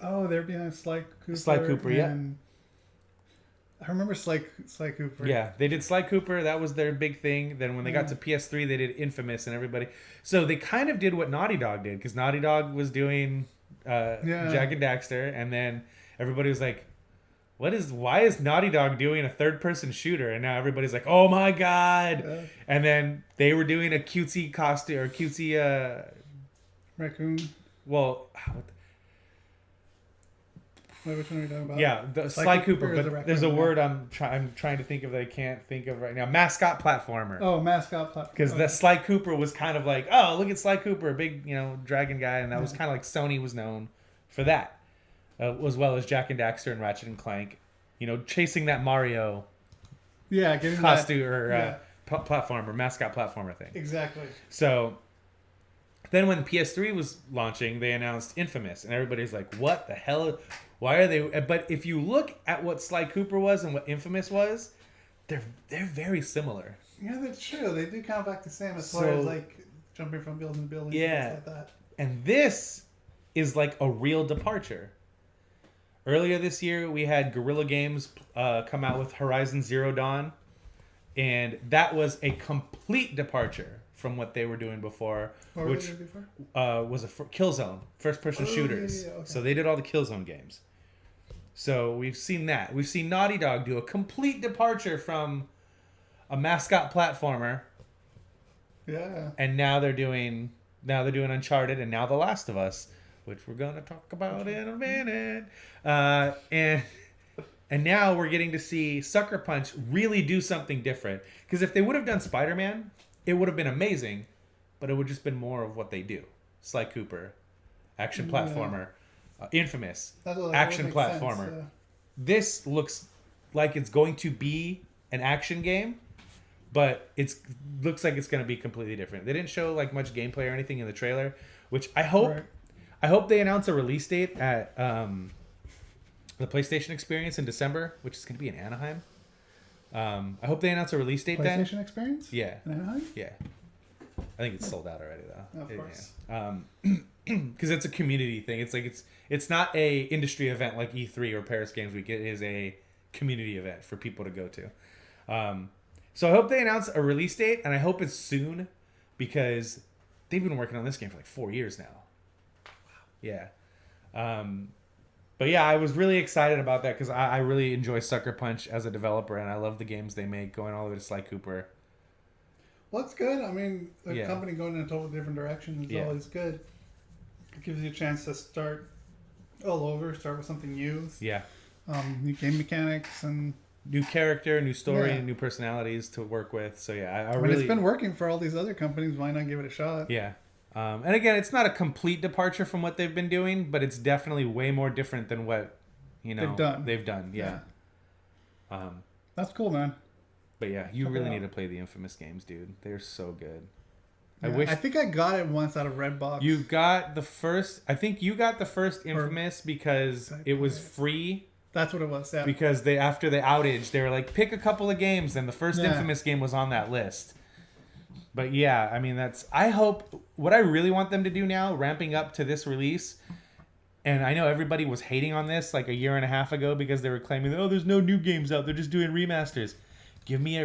Oh, they're behind Sly Cooper. Sly Cooper, yeah. I remember Sly Cooper. Yeah, they did Sly Cooper. That was their big thing. Then when they got to PS3, they did Infamous and everybody. So they kind of did what Naughty Dog did, because Naughty Dog was doing Jak and Daxter, and then everybody was like, why is Naughty Dog doing a third-person shooter? And now everybody's like, oh my god! Yeah. And then they were doing a cutesy costume, or cutesy... Raccoon. Well... Wait, which one are you talking about? Yeah, the Sly Cooper, but there's a word I'm trying to think of that I can't think of right now. Mascot platformer. Oh, mascot platformer. Because the Sly Cooper was kind of like, oh, look at Sly Cooper, a big, dragon guy, and that was kind of like Sony was known for that, as well as Jak and Daxter and Ratchet and Clank, chasing that Mario. Yeah, getting costume that, or platformer, mascot platformer thing. Exactly. So then when the PS3 was launching, they announced Infamous, and everybody's like, what the hell? Why are they? But if you look at what Sly Cooper was and what Infamous was, they're very similar. Yeah, that's true. They do kind of act the same as far as like jumping from building to building. Yeah, and stuff like that. And this is like a real departure. Earlier this year, we had Guerrilla Games come out with Horizon Zero Dawn, and that was a complete departure from what they were doing before, what which were they doing before? Was a Killzone, first-person shooters. Yeah, okay. So they did all the Killzone games. So we've seen that. We've seen Naughty Dog do a complete departure from a mascot platformer. Yeah. And now they're doing Uncharted, and now The Last of Us, which we're gonna talk about in a minute. And now we're getting to see Sucker Punch really do something different. Because if they would have done Spider-Man, it would have been amazing, but it would just been more of what they do. Sly Cooper, action platformer. Infamous, action platformer. Sense, yeah. This looks like it's going to be an action game, but looks like it's going to be completely different. They didn't show like much gameplay or anything in the trailer, which I hope they announce a release date at the PlayStation Experience in December, which is going to be in Anaheim. I hope they announce a release date then. PlayStation Experience? Yeah. In Anaheim? Yeah. I think it's sold out already though. Of course. Yeah. Because it's a community thing. It's like it's not a industry event like E3 or Paris Games Week. It is a community event for people to go to. So I hope they announce a release date, and I hope it's soon, because they've been working on this game for like 4 years now. Wow. Yeah. But yeah, I was really excited about that because I really enjoy Sucker Punch as a developer, and I love the games they make, going all the way to Sly Cooper. Well, that's good. I mean, a company going in a totally different direction is always good. It gives you a chance to start all over, start with something new. Yeah. New game mechanics and new character, new story, new personalities to work with. So yeah, I really. It's been working for all these other companies. Why not give it a shot? Yeah. And again, it's not a complete departure from what they've been doing, but it's definitely way more different than what they've done. Yeah. That's cool, man. But yeah, you really need to play the Infamous games, dude. They're so good. Yeah, I think I got it once out of Redbox. You got the first. I think you got the first Infamous because it was free. That's what it was. Yeah. Because after the outage, they were like, pick a couple of games, and the first Infamous game was on that list. But yeah, I mean, I hope what I really want them to do now, ramping up to this release. And I know everybody was hating on this like a year and a half ago because they were claiming, oh, there's no new games out. They're just doing remasters. Give me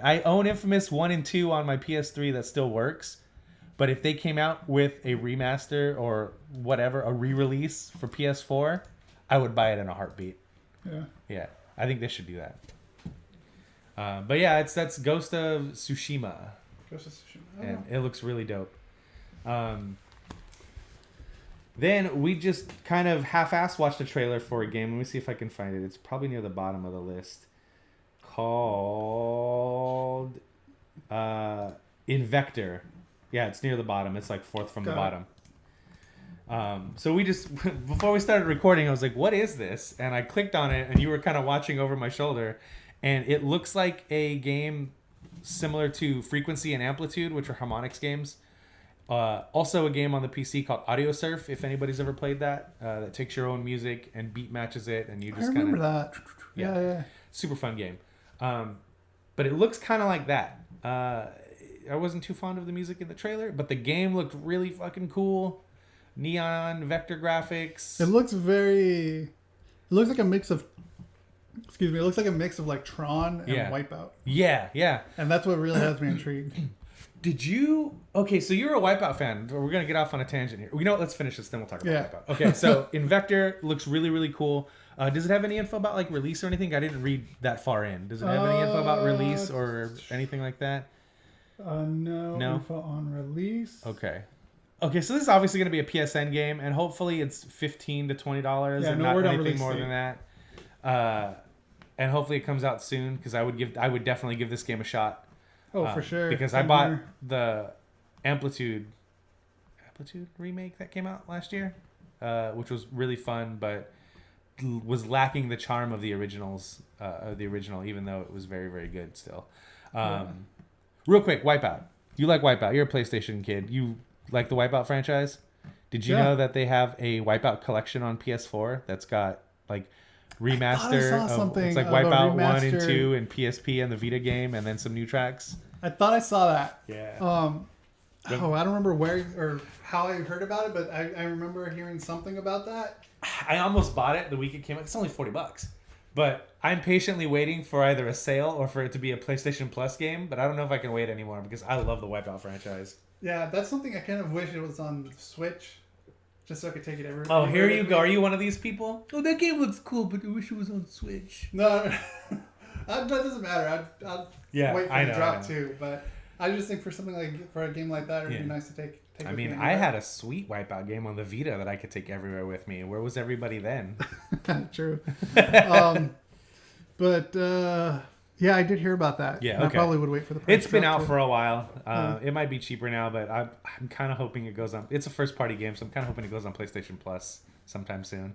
I own Infamous 1 and 2 on my PS3 that still works. But if they came out with a remaster or whatever, a re-release for PS4, I would buy it in a heartbeat. Yeah. Yeah, I think they should do that. But yeah, that's Ghost of Tsushima. Ghost of Tsushima. And it looks really dope. Then we just kind of half-assed watched a trailer for a game. Let me see if I can find it. It's probably near the bottom of the list. Called Invector. Yeah, it's near the bottom. It's like fourth from the bottom. So we just, before we started recording, I was like, what is this? And I clicked on it, and you were kind of watching over my shoulder. And it looks like a game similar to Frequency and Amplitude, which are harmonics games. Also a game on the PC called Audio Surf, if anybody's ever played that. That takes your own music and beat matches it, and you just kind of... I remember that. Yeah. Super fun game. But it looks kind of like that. I wasn't too fond of the music in the trailer, but the game looked really fucking cool. Neon, vector graphics. It looks like a mix of... Excuse me. It looks like a mix of like Tron and Wipeout. Yeah. And that's what really has me intrigued. Did you... Okay, so you're a Wipeout fan. We're going to get off on a tangent here. You know what? Let's finish this, then we'll talk about Wipeout. Okay, so Invector looks really, really cool. Does it have any info about like release or anything? I didn't read that far in. Does it have any info about release or anything like that? No info on release. Okay, so this is obviously going to be a PSN game, and hopefully it's $15 to $20 and not anything more than that. And hopefully it comes out soon, because I would definitely give this game a shot. Oh, for sure. Because I bought the Amplitude remake that came out last year, which was really fun, but was lacking the charm of the original, even though it was very, very good still. Real quick, Wipeout. You like Wipeout. You're a PlayStation kid. You like the Wipeout franchise? Did you know that they have a Wipeout collection on PS4 that's got like remaster of, it's like Wipeout 1 and 2 and PSP and the Vita game, and then some new tracks? I thought I saw that. Yeah. I don't remember where or how I heard about it, but I remember hearing something about that. I almost bought it the week it came out. It's only $40, but I'm patiently waiting for either a sale or for it to be a PlayStation Plus game. But I don't know if I can wait anymore, because I love the Wipeout franchise. Yeah, that's something I kind of wish it was on Switch, just so I could take it everywhere. Oh, here you go. Are you one of these people? Oh, that game looks cool, but I wish it was on Switch. No, that doesn't matter. I'd wait for it to drop too. But I just think for a game like that, it'd be nice to take. I mean, I had a sweet Wipeout game on the Vita that I could take everywhere with me. Where was everybody then? True. But yeah, I did hear about that. Yeah, okay. I probably would wait for the price. It's been out for a while. It might be cheaper now, but I'm kind of hoping it goes on. It's a first party game, so I'm kind of hoping it goes on PlayStation Plus sometime soon.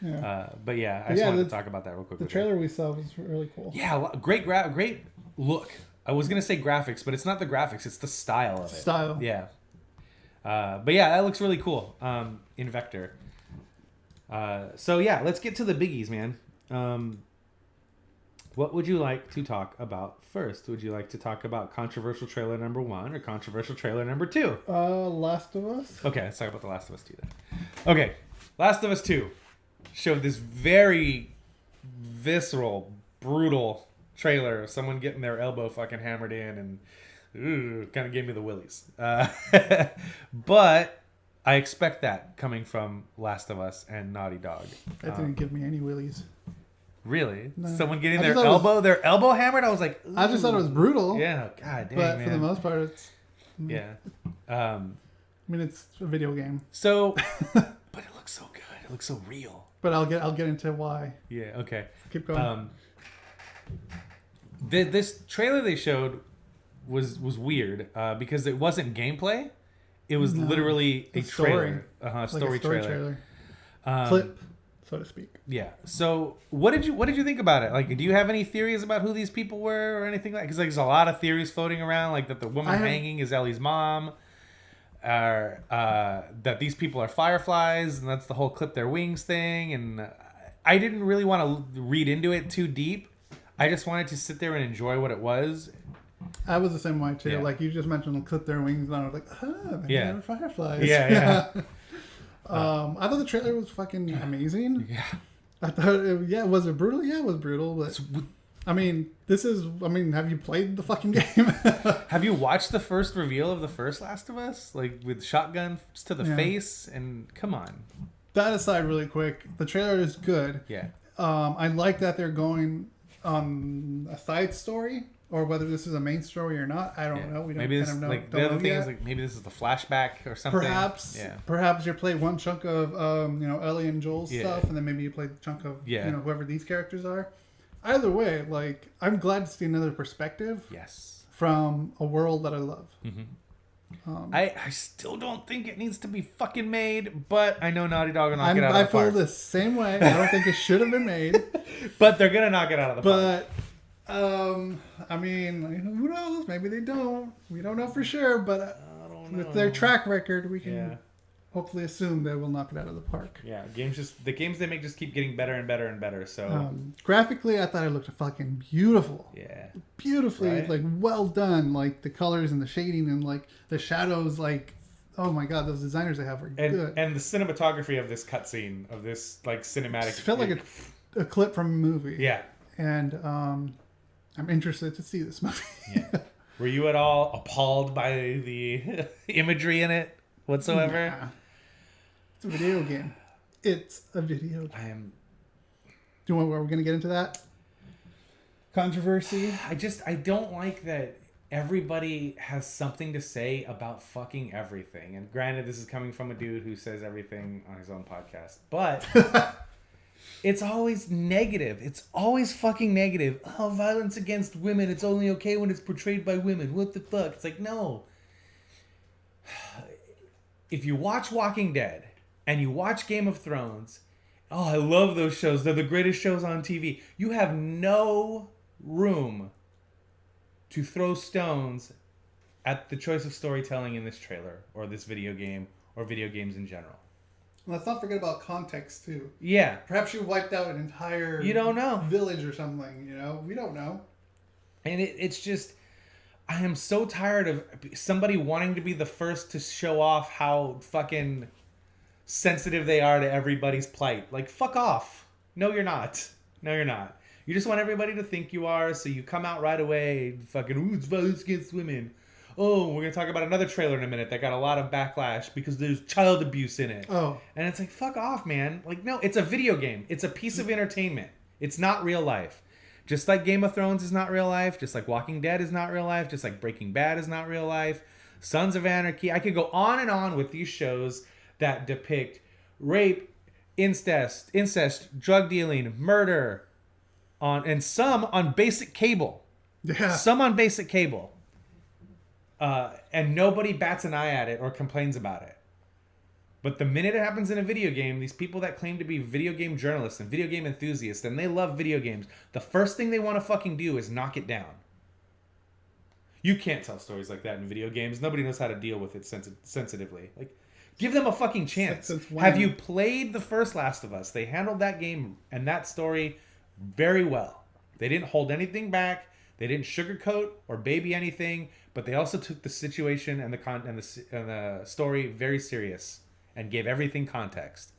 Yeah. But yeah, I just wanted to talk about that real quick. The trailer we saw was really cool. Yeah, great look. I was gonna say graphics, but it's not the graphics; it's the style of it. Yeah. But yeah, that looks really cool. Invector. So yeah, let's get to the biggies, man. What would you like to talk about first? Would you like to talk about controversial trailer number 1 or controversial trailer number 2? Last of Us. Okay, let's talk about The Last of Us 2 then. Okay, Last of Us 2 showed this very visceral, brutal trailer of someone getting their elbow fucking hammered in, and kind of gave me the willies. But I expect that coming from Last of Us and Naughty Dog. That didn't give me any willies. Really? No. Someone getting their elbow hammered? I was like, ooh. I just thought it was brutal. Yeah, god damn, but man. For the most part, it's... Yeah. I mean, it's a video game. So, but it looks so good. It looks so real. But I'll get into why. Yeah, okay. Keep going. This trailer they showed was weird because it wasn't gameplay. It was literally a trailer. Story trailer. Clip, so to speak. Yeah. So what did you think about it? Like, do you have any theories about who these people were or anything like? Because there's a lot of theories floating around, like that the woman hanging is Ellie's mom, or that these people are fireflies, and that's the whole clip their wings thing. And I didn't really want to read into it too deep. I just wanted to sit there and enjoy what it was. I was the same way too. Yeah. Like you just mentioned, clip their wings, and I was like, they're fireflies. Yeah. I thought the trailer was fucking amazing. Yeah. I thought, was it brutal? Yeah, it was brutal. But I mean, have you played the fucking game? Have you watched the first reveal of the first Last of Us? Like with shotguns to the face, and come on. That aside, really quick, the trailer is good. Yeah. I like that they're going on a side story, or whether this is a main story or not. I don't know. We don't maybe this, kind of know. like the other thing is like maybe this is the flashback or something. Perhaps you play one chunk of Ellie and Joel's stuff, and then maybe you play the chunk of whoever these characters are. Either way, like I'm glad to see another perspective. Yes. From a world that I love. Mm-hmm. I still don't think it needs to be fucking made, but I know Naughty Dog will knock it out of the park. I feel the same way. I don't think it should have been made. But they're going to knock it out of the park. But, I mean, who knows? Maybe they don't. We don't know for sure, but with their track record, we can hopefully assume they will knock it out of the park. Yeah, the games they make just keep getting better and better and better. So graphically, I thought it looked fucking beautiful. Yeah, beautifully, right? Like well done. Like the colors and the shading and like the shadows. Like, oh my god, those designers they have are good. And the cinematography of this cutscene, of this like cinematic, it felt like a clip from a movie. Yeah, and I'm interested to see this movie. Yeah. Were you at all appalled by the imagery in it whatsoever? Nah. It's a video game. It's a video game. Are we going to get into that? Controversy? I don't like that everybody has something to say about fucking everything. And granted, this is coming from a dude who says everything on his own podcast. But it's always negative. It's always fucking negative. Oh, violence against women. It's only okay when it's portrayed by women. What the fuck? It's like, no. If you watch Walking Dead and you watch Game of Thrones, oh, I love those shows. They're the greatest shows on TV. You have no room to throw stones at the choice of storytelling in this trailer or this video game or video games in general. Let's not forget about context, too. Yeah. Perhaps you wiped out an entire village or something, We don't know. And it's just, I am so tired of somebody wanting to be the first to show off how fucking sensitive they are to everybody's plight. Like, fuck off. No, you're not. No, you're not. You just want everybody to think you are, so you come out right away, fucking, ooh, it's violence against women. Oh, we're going to talk about another trailer in a minute that got a lot of backlash because there's child abuse in it. Oh. And it's like, fuck off, man. Like, no, it's a video game. It's a piece of entertainment. It's not real life. Just like Game of Thrones is not real life, just like Walking Dead is not real life, just like Breaking Bad is not real life, Sons of Anarchy. I could go on and on with these shows that depict rape, incest, drug dealing, murder, and some on basic cable. Yeah. Some on basic cable. And nobody bats an eye at it or complains about it. But the minute it happens in a video game, these people that claim to be video game journalists and video game enthusiasts, and they love video games, the first thing they want to fucking do is knock it down. You can't tell stories like that in video games. Nobody knows how to deal with it sensitively. Like, give them a fucking chance. Have you played the first Last of Us? They handled that game and that story very well. They didn't hold anything back. They didn't sugarcoat or baby anything, but they also took the situation and the story very serious and gave everything context.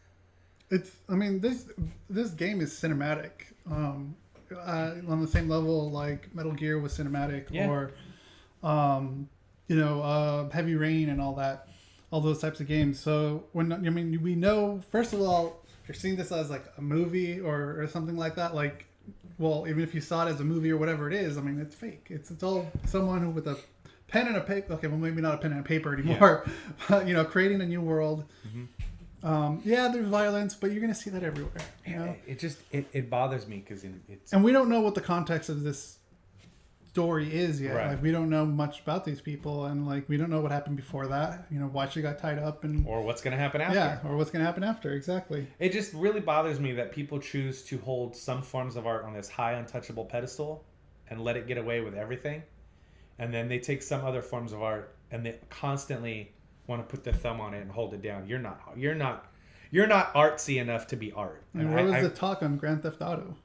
This game is cinematic. On the same level like Metal Gear was cinematic, or Heavy Rain and all that, all those types of games. So we know, first of all, if you're seeing this as like a movie or something like that, like, well, even if you saw it as a movie or whatever it is, it's fake. It's all someone who with a pen and a paper. Okay, well, maybe not a pen and a paper anymore. Yeah. But creating a new world. Mm-hmm. There's violence, but you're gonna see that everywhere. It bothers me because it's. And we don't know what the context of this story is yet. Right. Like, we don't know much about these people, and like we don't know what happened before that. Why she got tied up, or what's gonna happen after. Yeah, or what's gonna happen after. Exactly. It just really bothers me that people choose to hold some forms of art on this high, untouchable pedestal, and let it get away with everything, and then they take some other forms of art and they constantly want to put their thumb on it and hold it down. You're not artsy enough to be art. And where was the talk on Grand Theft Auto?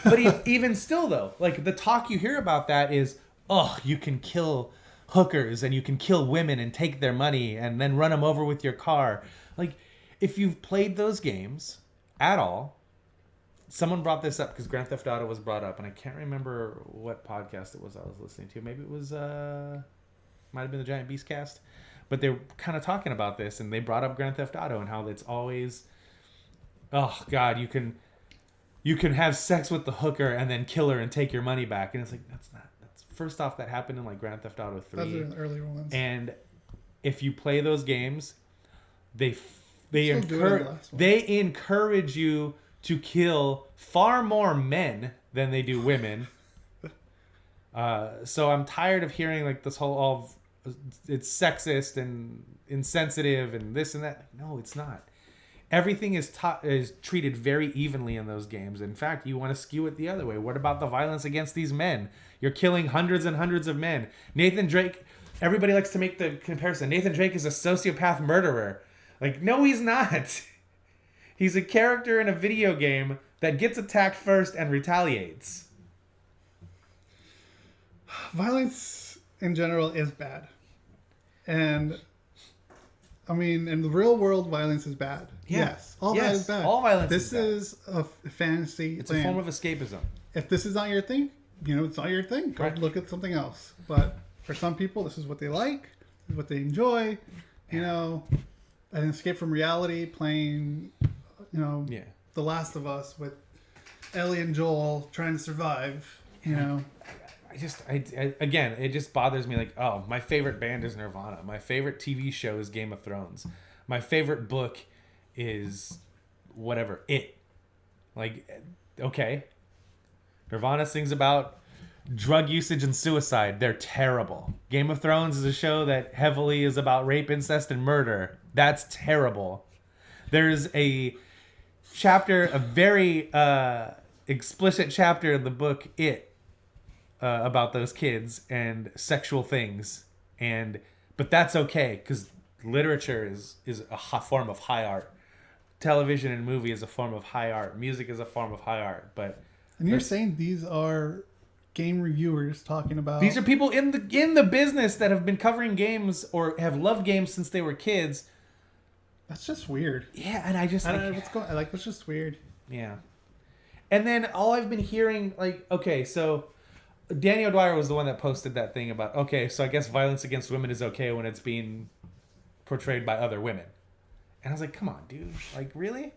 But even still, though, like the talk you hear about that is, oh, you can kill hookers and you can kill women and take their money and then run them over with your car. Like, if you've played those games at all, someone brought this up because Grand Theft Auto was brought up, and I can't remember what podcast it was I was listening to. Maybe it was might have been the Giant Beast cast, but they were kind of talking about this, and they brought up Grand Theft Auto and how it's always, oh God, you can have sex with the hooker and then kill her and take your money back, and it's like that's first off, that happened in like Grand Theft Auto 3. Those are the earlier ones. And if you play those games, they encourage you to kill far more men than they do women. So I'm tired of hearing like this whole it's sexist and insensitive and this and that. No, it's not. Everything is treated very evenly in those games. In fact, you want to skew it the other way. What about the violence against these men? You're killing hundreds and hundreds of men. Nathan Drake, everybody likes to make the comparison. Nathan Drake is a sociopath murderer. Like, no, he's not. He's a character in a video game that gets attacked first and retaliates. Violence in general is bad. And I mean, in the real world, violence is bad. Yeah. Yes. All that is bad. All violence is bad. This is a fantasy. It's a form of escapism. If this is not your thing, it's not your thing. Go look at something else. But for some people, this is what they like, this is what they enjoy. An escape from reality, playing, The Last of Us with Ellie and Joel trying to survive. Again, it just bothers me. Like, oh, my favorite band is Nirvana. My favorite TV show is Game of Thrones. My favorite book is whatever, It. Like, okay. Nirvana sings about drug usage and suicide. They're terrible. Game of Thrones is a show that heavily is about rape, incest, and murder. That's terrible. There's a very explicit chapter in the book, It, about those kids and sexual things. But that's okay, because literature is a form of high art. Television and movie is a form of high art. Music is a form of high art. And you're saying these are game reviewers talking about... These are people in the business that have been covering games or have loved games since they were kids. That's just weird. Yeah, and I just... it's just weird. Yeah. And then all I've been hearing, so Danny O'Dwyer was the one that posted that thing about, so I guess violence against women is okay when it's being portrayed by other women. And I was like, come on, dude. Like, really?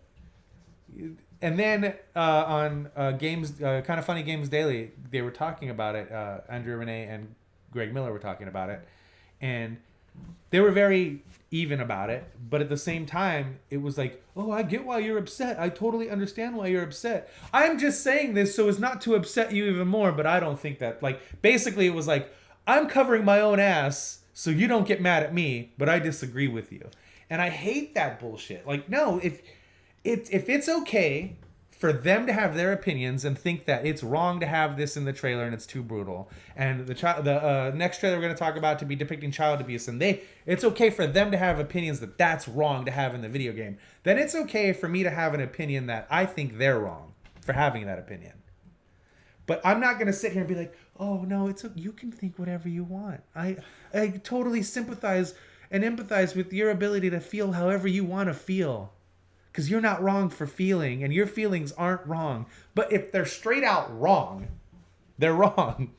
And then on Games, Kind of Funny Games Daily, they were talking about it. Andrew Renee and Greg Miller were talking about it. And they were very even about it. But at the same time, it was like, oh, I get why you're upset. I totally understand why you're upset. I'm just saying this so as not to upset you even more. But I don't think that, basically it was like, I'm covering my own ass so you don't get mad at me, but I disagree with you. And I hate that bullshit. Like, no, if it's okay for them to have their opinions and think that it's wrong to have this in the trailer and it's too brutal, and the next trailer we're going to talk about to be depicting child abuse, and it's okay for them to have opinions that that's wrong to have in the video game, then it's okay for me to have an opinion that I think they're wrong for having that opinion. But I'm not going to sit here and be like, oh, no, you can think whatever you want. I totally sympathize and empathize with your ability to feel however you want to feel. Because you're not wrong for feeling, and your feelings aren't wrong. But if they're straight out wrong, they're wrong.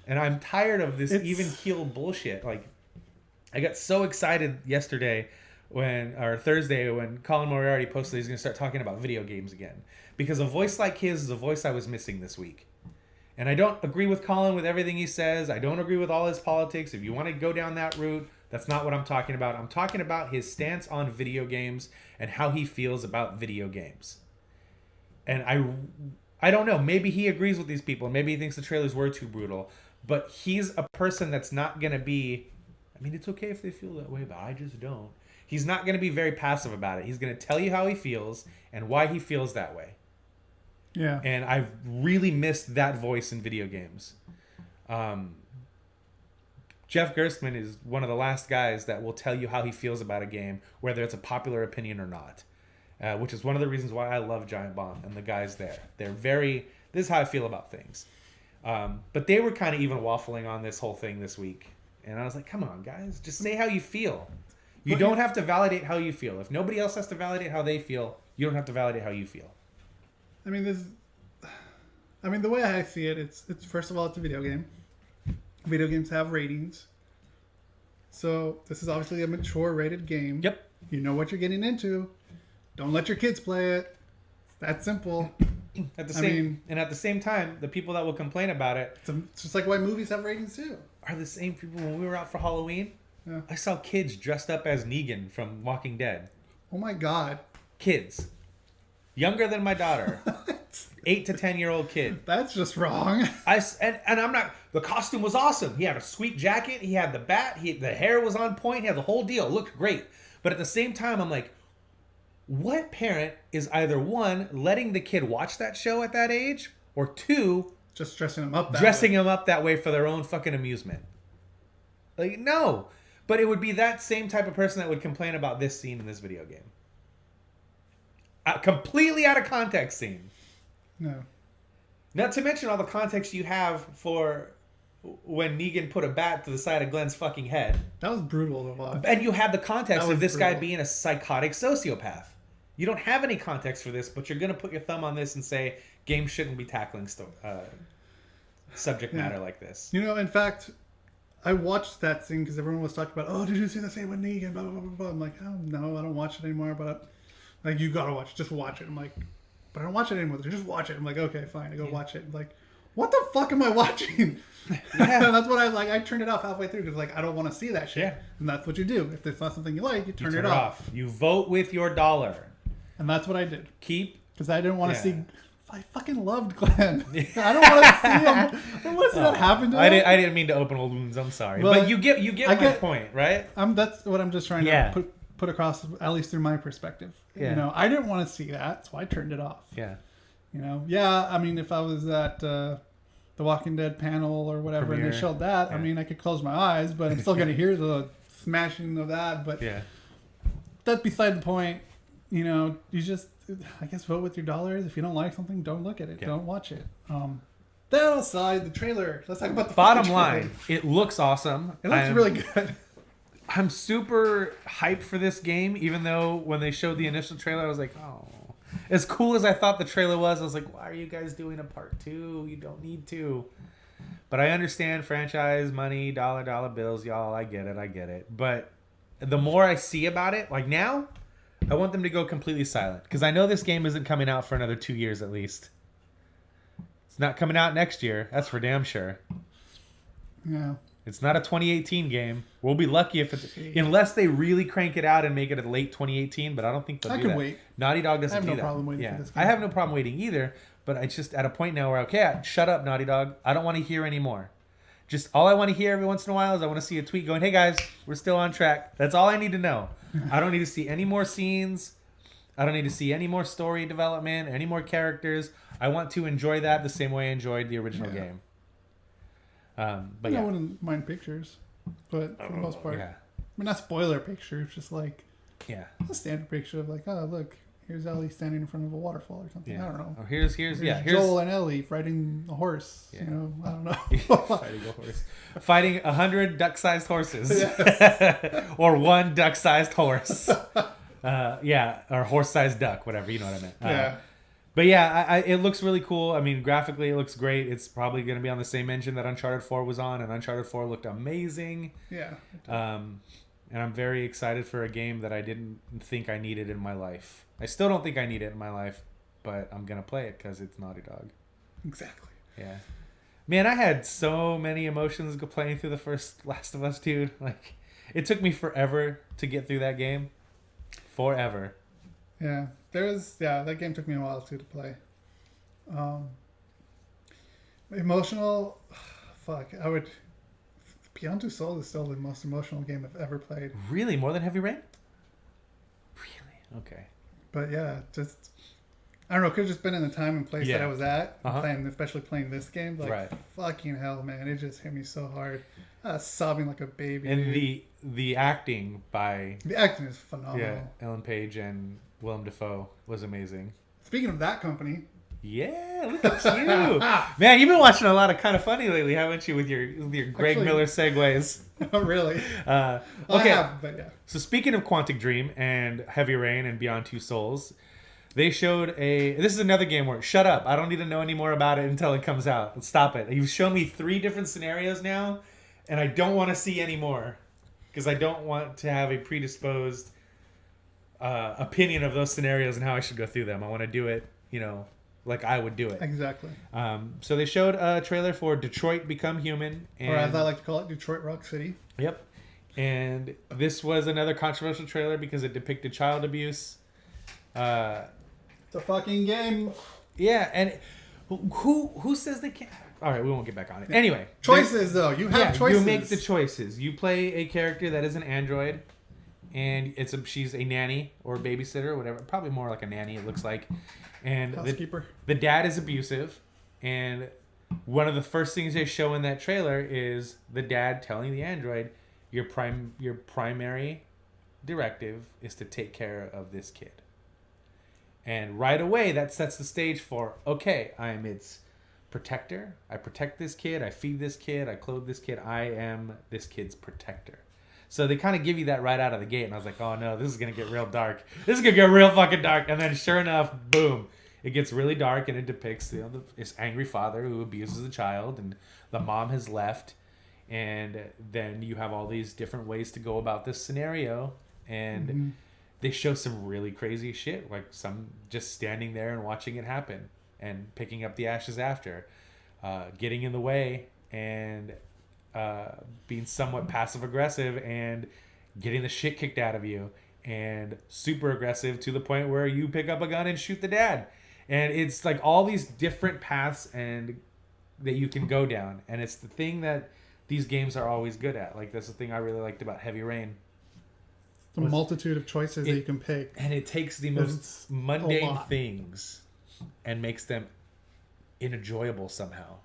And I'm tired of this even-keeled bullshit. Like, I got so excited Thursday when Colin Moriarty posted he's going to start talking about video games again. Because a voice like his is a voice I was missing this week. And I don't agree with Colin with everything he says. I don't agree with all his politics. If you want to go down that route, that's not what I'm talking about. I'm talking about his stance on video games and how he feels about video games. And I don't know. Maybe he agrees with these people. Maybe he thinks the trailers were too brutal. But he's a person that's not going to be... I mean, it's okay if they feel that way, but I just don't. He's not going to be very passive about it. He's going to tell you how he feels and why he feels that way. Yeah. And I've really missed that voice in video games. Jeff Gerstmann is one of the last guys that will tell you how he feels about a game, whether it's a popular opinion or not. Which is one of the reasons why I love Giant Bomb and the guys there. This is how I feel about things. But they were kind of even waffling on this whole thing this week. And I was like, come on, guys, just say how you feel. You don't have to validate how you feel. If nobody else has to validate how they feel, you don't have to validate how you feel. I mean, the way I see it, it's first of all, it's a video game. Video games have ratings. So this is obviously a mature rated game. Yep. You know what you're getting into. Don't let your kids play it. It's that simple. At the same time, the people that will complain about it, it's just like why movies have ratings too. Are the same people. When we were out for Halloween, Yeah. I saw kids dressed up as Negan from Walking Dead. Oh my god. Kids. Younger than my daughter. 8 to 10-year-old kid. That's just wrong. And I'm not. The costume was awesome. He had a sweet jacket. He had the bat. The hair was on point. He had the whole deal. It looked great. But at the same time, I'm like, what parent is either one, letting the kid watch that show at that age, or two, just dressing him up that way for their own fucking amusement? Like, no. But it would be that same type of person that would complain about this scene in this video game. A completely out of context scene. No. Not to mention all the context you have for when Negan put a bat to the side of Glenn's fucking head. That was brutal to watch. And you have the context of this guy brutal. being a psychotic sociopath. You don't have any context for this, but you're going to put your thumb on this and say games shouldn't be tackling subject matter like this. You know, in fact, I watched that scene because everyone was talking about, oh, did you see the same with Negan? Blah, blah, blah, blah. I'm like, oh, no, I don't watch it anymore. But like, you got to watch it. Just watch it. I'm like, but I don't watch it anymore. Just watch it. I'm like, okay, fine. I go watch it. I'm like, what the fuck am I watching? Yeah. And that's what I turned it off halfway through because like I don't want to see that shit. Yeah. And that's what you do. If it's not something you like, you turn it off. You vote with your dollar. And that's what I did. Because I didn't want to see. I fucking loved Glenn. I don't want to see him. I don't want to see that happen to him. I didn't mean to open old wounds. I'm sorry. Well, but you get my point, right? That's what I'm just trying to put across, at least through my perspective. Yeah. You know, I didn't want to see that, so I turned it off. Yeah. You know, yeah. I mean, if I was at the Walking Dead panel or whatever, Premiere. and they showed that, Yeah. I mean, I could close my eyes, but I'm still going to hear the smashing of that. But yeah, that's beside the point. You know, you just, I guess, vote with your dollars. If you don't like something, don't look at it. Yeah. Don't watch it. That aside, the trailer. Let's talk about the bottom fucking line. trailer. It looks awesome. It looks really good. I'm super hyped for this game, even though when they showed the initial trailer, I was like, oh. As cool as I thought the trailer was, I was like, why are you guys doing a part 2? You don't need to. But I understand franchise, money, dollar bills, y'all. I get it. But the more I see about it, like now, I want them to go completely silent. Because I know this game isn't coming out for another 2 years at least. It's not coming out next year. That's for damn sure. Yeah. It's not a 2018 game. We'll be lucky if it's... Unless they really crank it out and make it a late 2018, but I don't think they'll do that. I can wait. Naughty Dog doesn't do that. I have no problem waiting for this game. I have no problem waiting either, but I just at a point now where, okay, shut up, Naughty Dog. I don't want to hear anymore. Just all I want to hear every once in a while is I want to see a tweet going, hey guys, we're still on track. That's all I need to know. I don't need to see any more scenes. I don't need to see any more story development, any more characters. I want to enjoy that the same way I enjoyed the original game. But I wouldn't mind pictures, but for the most part, I mean, not spoiler pictures, just like a standard picture of like, oh look, here's Ellie standing in front of a waterfall or something. I don't know. Or here's Joel and Ellie riding a horse. You know, I don't know. Fighting a horse, fighting 100 duck-sized horses, or one duck-sized horse. Or horse-sized duck, whatever. You know what I meant. But yeah, it looks really cool. I mean, graphically, it looks great. It's probably going to be on the same engine that Uncharted 4 was on, and Uncharted 4 looked amazing. Yeah. And I'm very excited for a game that I didn't think I needed in my life. I still don't think I need it in my life, but I'm going to play it because it's Naughty Dog. Exactly. Yeah. Man, I had so many emotions playing through the first Last of Us, dude. Like, it took me forever to get through that game. Forever. Yeah. That game took me a while too to play. Emotional, I would. Beyond Two Souls is still the most emotional game I've ever played. Really? More than Heavy Rain? Really? Okay. But yeah, just, I don't know, it could have just been in the time and place that I was at, especially playing this game. Like, fucking hell, man, it just hit me so hard. I was sobbing like a baby. And the acting by... The acting is phenomenal. Yeah, Ellen Page and Willem Dafoe was amazing. Speaking of that company. Yeah, look at you. Man, you've been watching a lot of Kind of Funny lately, haven't you, with your Greg Miller segues? Oh, really? Okay. I have, but yeah. So speaking of Quantic Dream and Heavy Rain and Beyond Two Souls, They showed this is another game where, shut up, I don't need to know any more about it until it comes out. Stop it. You've shown me 3 different scenarios now, and I don't want to see any more. Because I don't want to have a predisposed opinion of those scenarios and how I should go through them. I want to do it, like I would do it. Exactly. So they showed a trailer for Detroit Become Human. Or as I like to call it, Detroit Rock City. Yep. And this was another controversial trailer because it depicted child abuse. It's a fucking game. Yeah, and who says they can't? All right, we won't get back on it. Anyway, choices though. You have choices. You make the choices. You play a character that is an android, and she's a nanny or a babysitter or whatever. Probably more like a nanny. It looks like, and housekeeper. The dad is abusive, and one of the first things they show in that trailer is the dad telling the android, your primary directive is to take care of this kid. And right away, that sets the stage for, okay, I'm its protector. I protect this kid. I feed this kid. I clothe this kid. I am this kid's protector. So they kind of give you that right out of the gate. And I was like, oh no, this is going to get real dark. This is going to get real fucking dark. And then sure enough, boom. It gets really dark and it depicts this angry father who abuses the child. And the mom has left. And then you have all these different ways to go about this scenario. And they show some really crazy shit. Like some just standing there and watching it happen. And picking up the ashes after. Getting in the way and being somewhat passive-aggressive and getting the shit kicked out of you. And super aggressive to the point where you pick up a gun and shoot the dad. And it's like all these different paths and that you can go down. And it's the thing that these games are always good at. Like that's the thing I really liked about Heavy Rain. The multitude of choices that you can pick. And it takes the most mundane things and makes them enjoyable somehow.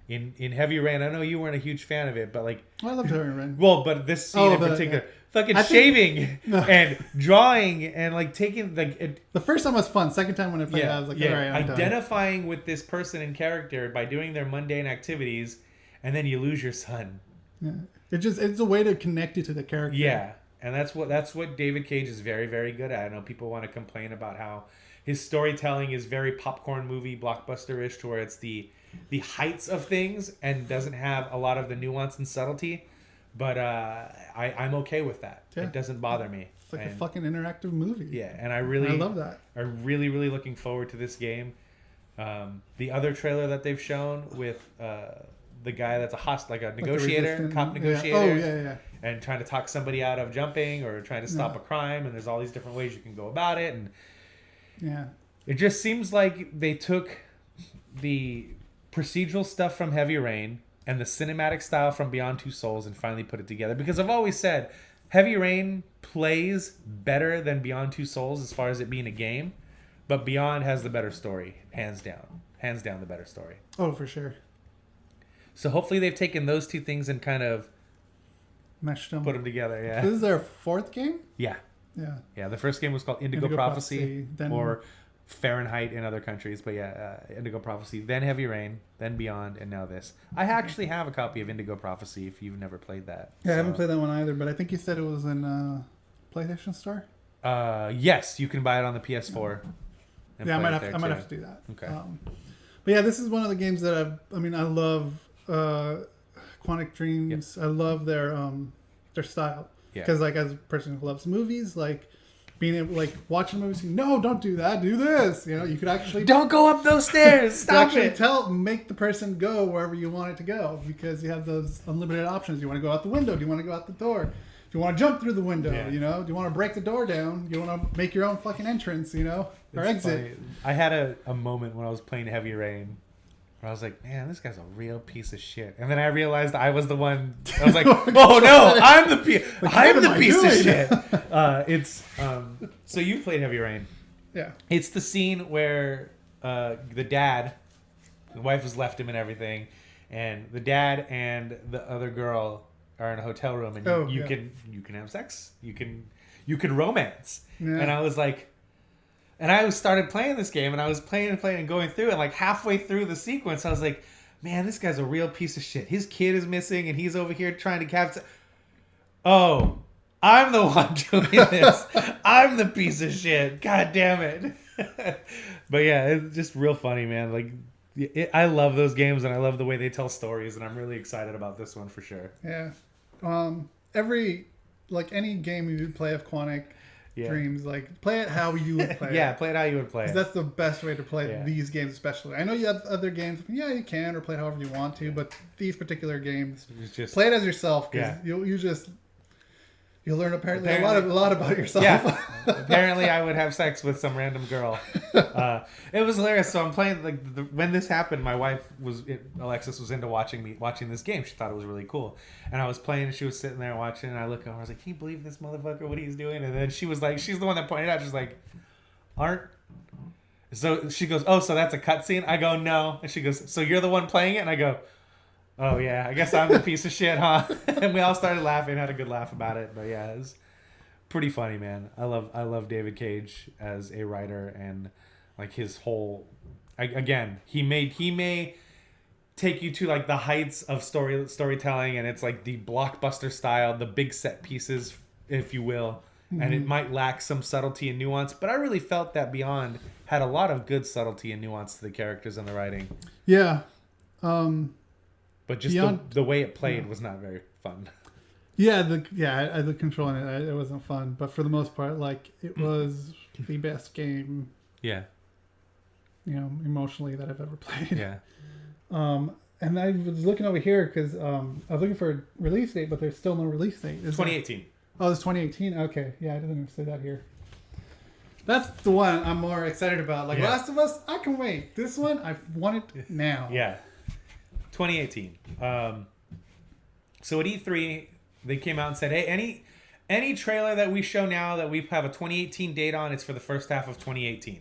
In Heavy Rain, I know you weren't a huge fan of it, but like I love Heavy Rain. Well, but this scene in particular, fucking shaving and drawing and like taking the first time was fun. Second time when I played, I was like, all right, I'm identifying done. with this person and character by doing their mundane activities, and then you lose your son. Yeah, it's a way to connect you to the character. Yeah, and that's what David Cage is very, very good at. I know people want to complain about how his storytelling is very popcorn movie blockbuster-ish, to where it's the heights of things and doesn't have a lot of the nuance and subtlety. But I'm okay with that. Yeah. It doesn't bother me. It's like a fucking interactive movie. Yeah, and I love that. I'm really, really looking forward to this game. The other trailer that they've shown with the guy that's like a negotiator, cop negotiator. Yeah. Oh, yeah. And trying to talk somebody out of jumping or trying to stop a crime. And there's all these different ways you can go about it. And yeah, it just seems like they took the procedural stuff from Heavy Rain and the cinematic style from Beyond Two Souls and finally put it together. Because I've always said Heavy Rain plays better than Beyond Two Souls as far as it being a game, but Beyond has the better story, hands down the better story. Oh, for sure. So hopefully they've taken those two things and kind of meshed them, put them together. Yeah. This is their fourth game. Yeah. Yeah. The first game was called Indigo Prophecy, or Fahrenheit in other countries, but Indigo Prophecy, then Heavy Rain, then Beyond, and now this. I actually have a copy of Indigo Prophecy if you've never played that. Yeah, I haven't played that one either, but I think you said it was in PlayStation Store. Yes, you can buy it on the PS4. Yeah, I might have to do that. Okay. But yeah, this is one of the games that I love Quantic Dreams. Yep. I love their style. Because like as a person who loves movies, like being able watching movies, no, don't do that, do this. You could actually don't go up those stairs. Stop it. Make the person go wherever you want it to go, because you have those unlimited options. Do you want to go out the window? Do you want to go out the door? Do you want to jump through the window? Do you want to break the door down? Do you want to make your own fucking entrance? Or exit. Funny. I had a moment when I was playing Heavy Rain. I was like, man, this guy's a real piece of shit. And then I realized I was the one. I was like, oh no, I'm the piece of shit. It's so you played Heavy Rain. Yeah. It's the scene where the dad, the wife has left him and everything, and the dad and the other girl are in a hotel room, and you can have sex, you can romance, and I was like. And I started playing this game, and I was playing and going through, and like halfway through the sequence, I was like, man, this guy's a real piece of shit. His kid is missing, and he's over here trying to capture. Oh, I'm the one doing this. I'm the piece of shit. God damn it. But yeah, it's just real funny, man. Like, I love those games, and I love the way they tell stories, and I'm really excited about this one for sure. Yeah. Any game you would play of Quantic Dreams, like, play it how you would play it. Yeah, play it how you would play it. That's the best way to play these games, especially. I know you have other games. Yeah, you can, or play it however you want to, but these particular games, play it as yourself, because you'll learn apparently a lot about yourself. Yeah. Apparently, I would have sex with some random girl. It was hilarious. So I'm playing when this happened. My wife Alexis was into watching this game. She thought it was really cool, and I was playing. And she was sitting there watching. And I look over. I was like, "Can you believe this motherfucker? What he's doing?" And then she was like, "She's the one that pointed out." She's like, "Aren't." So she goes, "Oh, so that's a cutscene?" I go, "No," and she goes, "So you're the one playing it?" And I go, "Oh yeah, I guess I'm the piece of shit, huh?" And we all started laughing, had a good laugh about it. But yeah, it was pretty funny, man. I love David Cage as a writer, and like his whole he may take you to like the heights of storytelling, and it's like the blockbuster style, the big set pieces, if you will. And it might lack some subtlety and nuance, but I really felt that Beyond had a lot of good subtlety and nuance to the characters and the writing. Yeah. But just the way it played was not very fun. Yeah, the control in it wasn't fun, but for the most part, like, it was the best game. Yeah. Emotionally that I've ever played. Yeah. And I was looking over here because I was looking for a release date, but there's still no release date. 2018. Oh, it's 2018. Okay, yeah, I didn't say that here. That's the one I'm more excited about. Like Last of Us, I can wait. This one, I want it now. Yeah. 2018. So at E3, they came out and said, "Hey, any trailer that we show now that we have a 2018 date on, it's for the first half of 2018."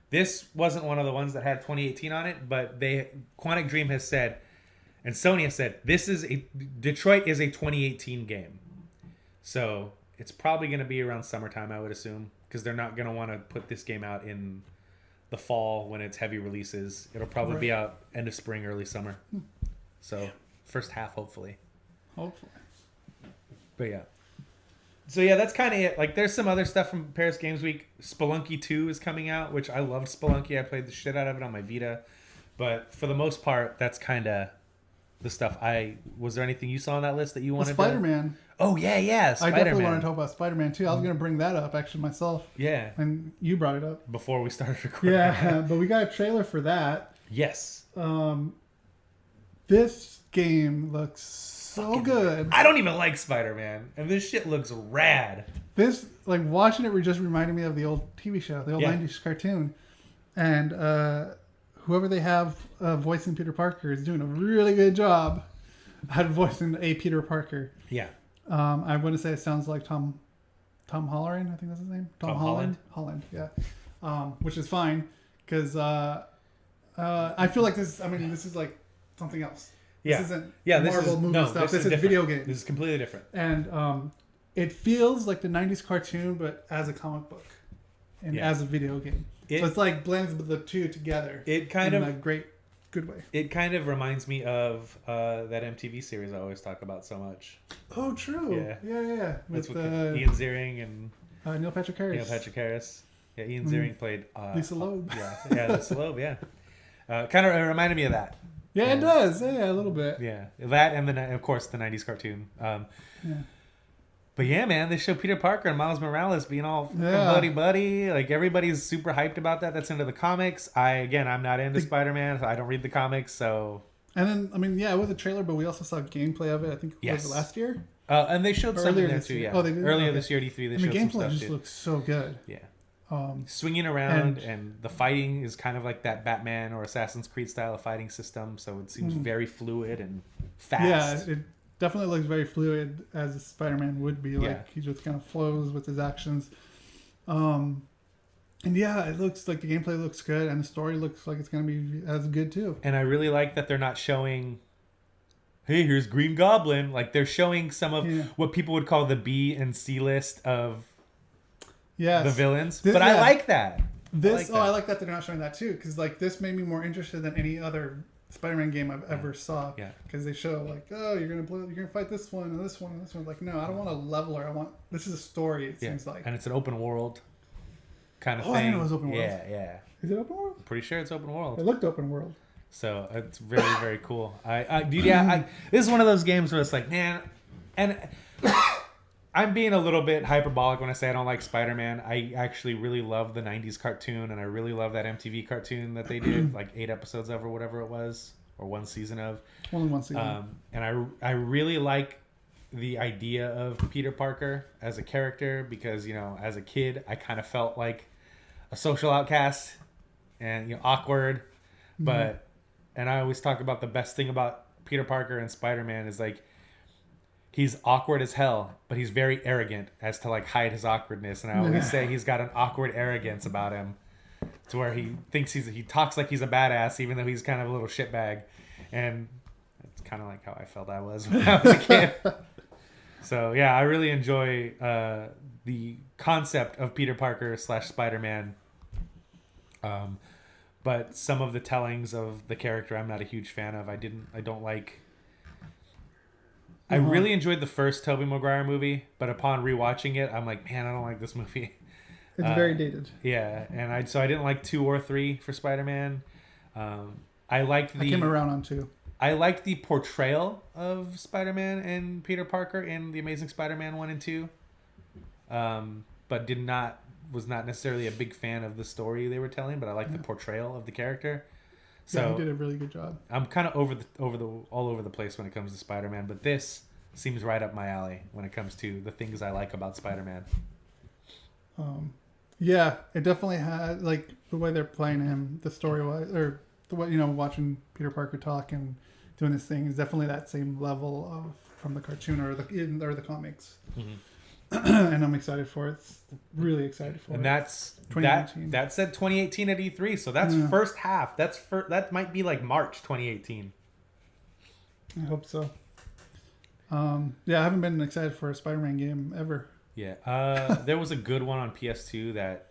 This wasn't one of the ones that had 2018 on it, but Quantic Dream has said, and Sony has said, Detroit is a 2018 game. So it's probably going to be around summertime, I would assume, because they're not going to want to put this game out in the fall when it's heavy releases. It'll probably be out end of spring, early summer. So first half, hopefully. But yeah. So yeah, that's kind of it. Like, there's some other stuff from Paris Games Week. Spelunky 2 is coming out, which I loved Spelunky. I played the shit out of it on my Vita. But for the most part, that's kind of the stuff Was there anything you saw on that list that you wanted Spider-Man. Oh, yeah, Spider-Man. I definitely want to talk about Spider-Man too. I was going to bring that up, actually, myself. Yeah. And you brought it up. Before we started recording. Yeah, but we got a trailer for that. Yes. This game looks so good. I don't even like Spider-Man, and this shit looks rad. This, like, watching it just reminded me of the old TV show, the old 90s cartoon. And whoever they have voicing Peter Parker is doing a really good job at voicing a Peter Parker. Yeah. I want to say it sounds like Tom Holland, I think that's his name. Tom Holland? Holland, yeah. Which is fine, because I feel like this is like something else. Yeah. This isn't this Marvel is, movie no, stuff. This is different. video game. This is completely different. And it feels like the 90s cartoon, but as a comic book and as a video game. So it's like blends the two together. It kind of in a good way. It kind of reminds me of that MTV series I always talk about so much. Oh, true. Yeah. That's with Ian Ziering and Neil Patrick Harris. Yeah, Ian Ziering played Lisa Loeb. Lisa Loeb. Yeah, kind of reminded me of that. Yeah, it does. Yeah, a little bit. Yeah, that and then of course the '90s cartoon. But yeah, man, they show Peter Parker and Miles Morales being all buddy. Like, everybody's super hyped about that. That's into the comics. I'm not into Spider-Man. So I don't read the comics, so. And then, it was a trailer, but we also saw gameplay of it. I think it was last year. And they showed something there too. Yeah. Oh, they did. Earlier this year at E3, they showed some stuff. The gameplay just looks so good. Yeah. Swinging around, and the fighting is kind of like that Batman or Assassin's Creed style of fighting system, so it seems very fluid and fast. Yeah, it definitely looks very fluid, as a Spider-Man would be. Like, he just kind of flows with his actions. And it looks like the gameplay looks good, and the story looks like it's going to be as good too. And I really like that they're not showing, hey, here's Green Goblin. Like, they're showing some of what people would call the B and C list of the villains. But I like that. I like that they're not showing that too, because, like, this made me more interested than any other Spider-Man game I've ever saw. Yeah. Because they show like, oh, you're gonna fight this one and this one and this one. Like, no, I don't want a leveler. This is a story. It seems like. And it's an open world kind of thing. I didn't know it was open world. Yeah. Is it open world? I'm pretty sure it's open world. It looked open world. So it's very, very cool. This is one of those games where it's like, man, and I'm being a little bit hyperbolic when I say I don't like Spider-Man. I actually really love the 90s cartoon, and I really love that MTV cartoon that they did, like 8 episodes of or whatever it was, or 1 season of. Only 1 season. And I really like the idea of Peter Parker as a character because, you know, as a kid, I kind of felt like a social outcast and, you know, awkward. But, and I always talk about the best thing about Peter Parker and Spider-Man is like, he's awkward as hell, but he's very arrogant as to like hide his awkwardness. And I always say he's got an awkward arrogance about him to where he thinks he talks like he's a badass, even though he's kind of a little shitbag. And it's kind of like how I felt I was when I was a kid. So yeah, I really enjoy the concept of Peter Parker / Spider-Man. But some of the tellings of the character I'm not a huge fan of. I don't like. I really enjoyed the first Tobey Maguire movie, but upon rewatching it, I'm like, man, I don't like this movie. It's very dated. Yeah, and I didn't like 2 or 3 for Spider-Man. I came around on 2. I liked the portrayal of Spider-Man and Peter Parker in The Amazing Spider-Man 1 and 2, but was not necessarily a big fan of the story they were telling. But I liked the portrayal of the character. So yeah, he did a really good job. I'm kind of all over the place when it comes to Spider-Man, but this seems right up my alley when it comes to the things I like about Spider-Man. Yeah, it definitely had like the way they're playing him, the story wise, or the way, you know, watching Peter Parker talk and doing this thing is definitely that same level of from the cartoon or the comics. And I'm excited for it. Really excited for it. And that's 2018. That said 2018 at E3, so that's first half. That might be like March 2018. I hope so. Yeah, I haven't been excited for a Spider-Man game ever. Yeah, there was a good one on PS2 that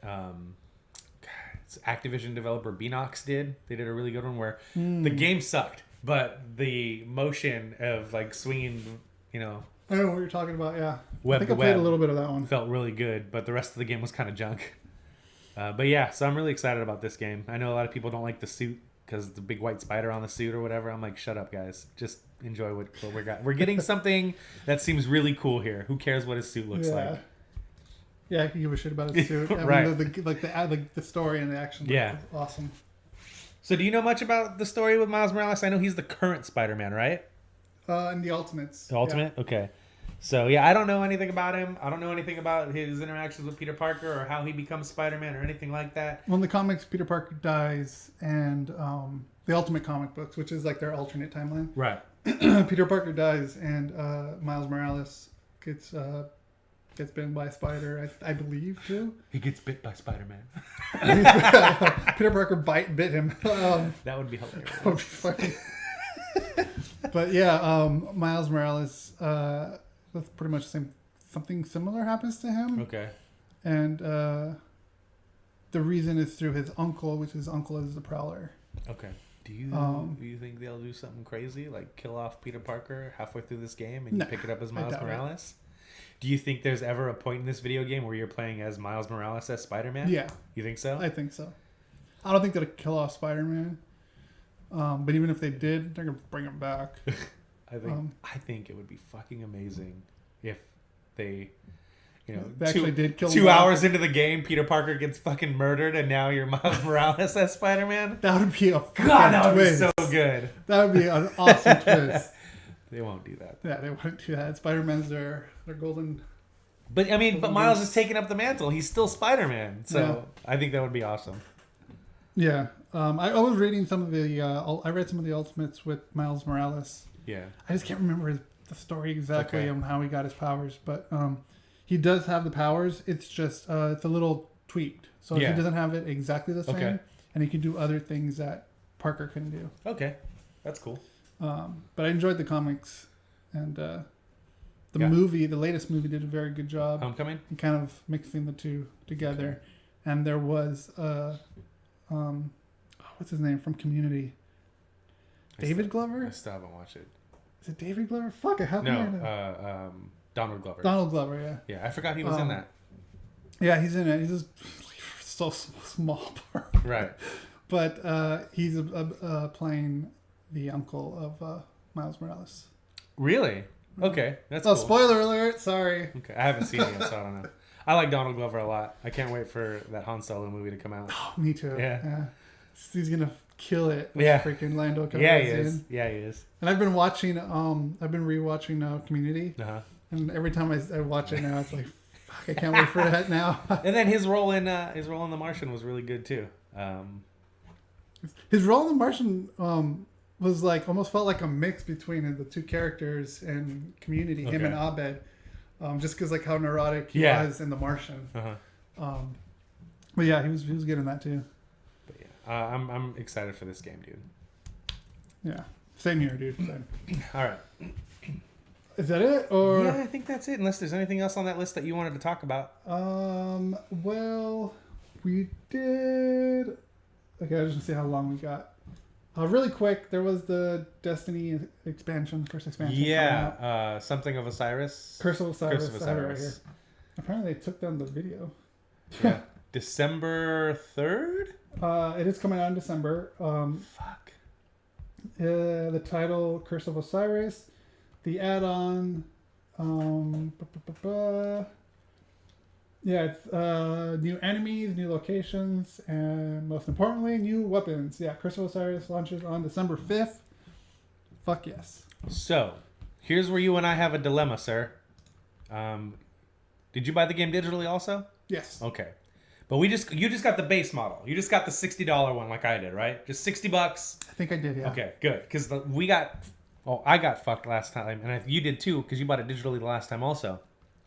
it's Activision developer Beanox did. They did a really good one where the game sucked, but the motion of like swinging, you know. I know what you're talking about, yeah. I think I played a little bit of that one. Felt really good, but the rest of the game was kind of junk. But yeah, so I'm really excited about this game. I know a lot of people don't like the suit because the big white spider on the suit or whatever. I'm like, shut up, guys. Just enjoy what we got. We're getting something that seems really cool here. Who cares what his suit looks like? Yeah, I can give a shit about his suit. Right. I mean, the story and the action. Yeah. Is awesome. So do you know much about the story with Miles Morales? I know he's the current Spider-Man, right? And the Ultimates. The Ultimate? Yeah. Okay. So, yeah, I don't know anything about him. I don't know anything about his interactions with Peter Parker or how he becomes Spider-Man or anything like that. Well, in the comics, Peter Parker dies, and the Ultimate comic books, which is like their alternate timeline. Right. Peter Parker dies, and Miles Morales gets bitten by a spider, I believe, too. He gets bit by Spider-Man. Peter Parker bit him. That would be hilarious. That would be funny. But yeah, Miles Morales... that's pretty much the same. Something similar happens to him. Okay. And the reason is through his uncle, which his uncle is the Prowler. Okay. Do you think they'll do something crazy, like kill off Peter Parker halfway through this game and you pick it up as Miles Morales? Do you think there's ever a point in this video game where you're playing as Miles Morales as Spider-Man? Yeah. You think so? I think so. I don't think they'll kill off Spider-Man. But even if they did, they're going to bring him back. I think it would be fucking amazing if they, you know, they actually did kill 2 hours into the game, Peter Parker gets fucking murdered, and now you're Miles Morales as Spider-Man. That would be a fucking that would twist. be so good. That would be an awesome twist. They won't do that. Yeah, they won't do that. Spider-Man's their golden. But I mean, Miles is taking up the mantle. He's still Spider-Man, so I think that would be awesome. Yeah, I was reading some of the. I read some of the Ultimates with Miles Morales. Yeah. I just can't remember the story exactly on how he got his powers, but he does have the powers. It's just it's a little tweaked, so he doesn't have it exactly the same, and he can do other things that Parker couldn't do. Okay, that's cool. But I enjoyed the comics, and the movie, the latest movie, did a very good job. Homecoming? In kind of mixing the two together, and there was what's his name from Community. David Glover? I still haven't watched it. Is it David Glover? Fuck, I have No, Donald Glover. Donald Glover, yeah. Yeah, I forgot he was in that. Yeah, he's in it. He's just so small part. Right. But he's playing the uncle of Miles Morales. Really? Okay, that's cool. Spoiler alert! Sorry. Okay, I haven't seen it yet, so I don't know. I like Donald Glover a lot. I can't wait for that Han Solo movie to come out. Oh, me too. Yeah. He's gonna kill it. With freaking Lando Calrissian. Yeah, he is. Yeah, he is. And I've been watching. I've been rewatching Community. Uh-huh. And every time I watch it now, it's like, fuck, I can't wait for that now. And then his role in The Martian was really good too. His role in The Martian was like almost felt like a mix between the two characters and Community, him and Abed, just because like how neurotic he was in The Martian. Uh-huh. But yeah, he was good in that too. But yeah, I'm excited for this game, dude. Yeah, same here, dude. Same. All right. Is that it? Or yeah, I think that's it. Unless there's anything else on that list that you wanted to talk about. Well, we did. Okay, I just want to see how long we got. Really quick, there was the Destiny expansion, first expansion. Yeah, something of Osiris. Curse of Osiris. I have it right here. Apparently, they took down the video. Yeah, December 3rd. It is coming out in December. Fuck. The title Curse of Osiris. The add-on, it's new enemies, new locations, and most importantly, new weapons. Yeah, Curse of Osiris launches on December 5th. Fuck yes. So, here's where you and I have a dilemma, sir. Did you buy the game digitally also? Yes. Okay. But you just got the base model. You just got the $60 one like I did, right? Just $60. I think I did, yeah. Okay, good. Because I got fucked last time, and you did too, because you bought it digitally the last time also.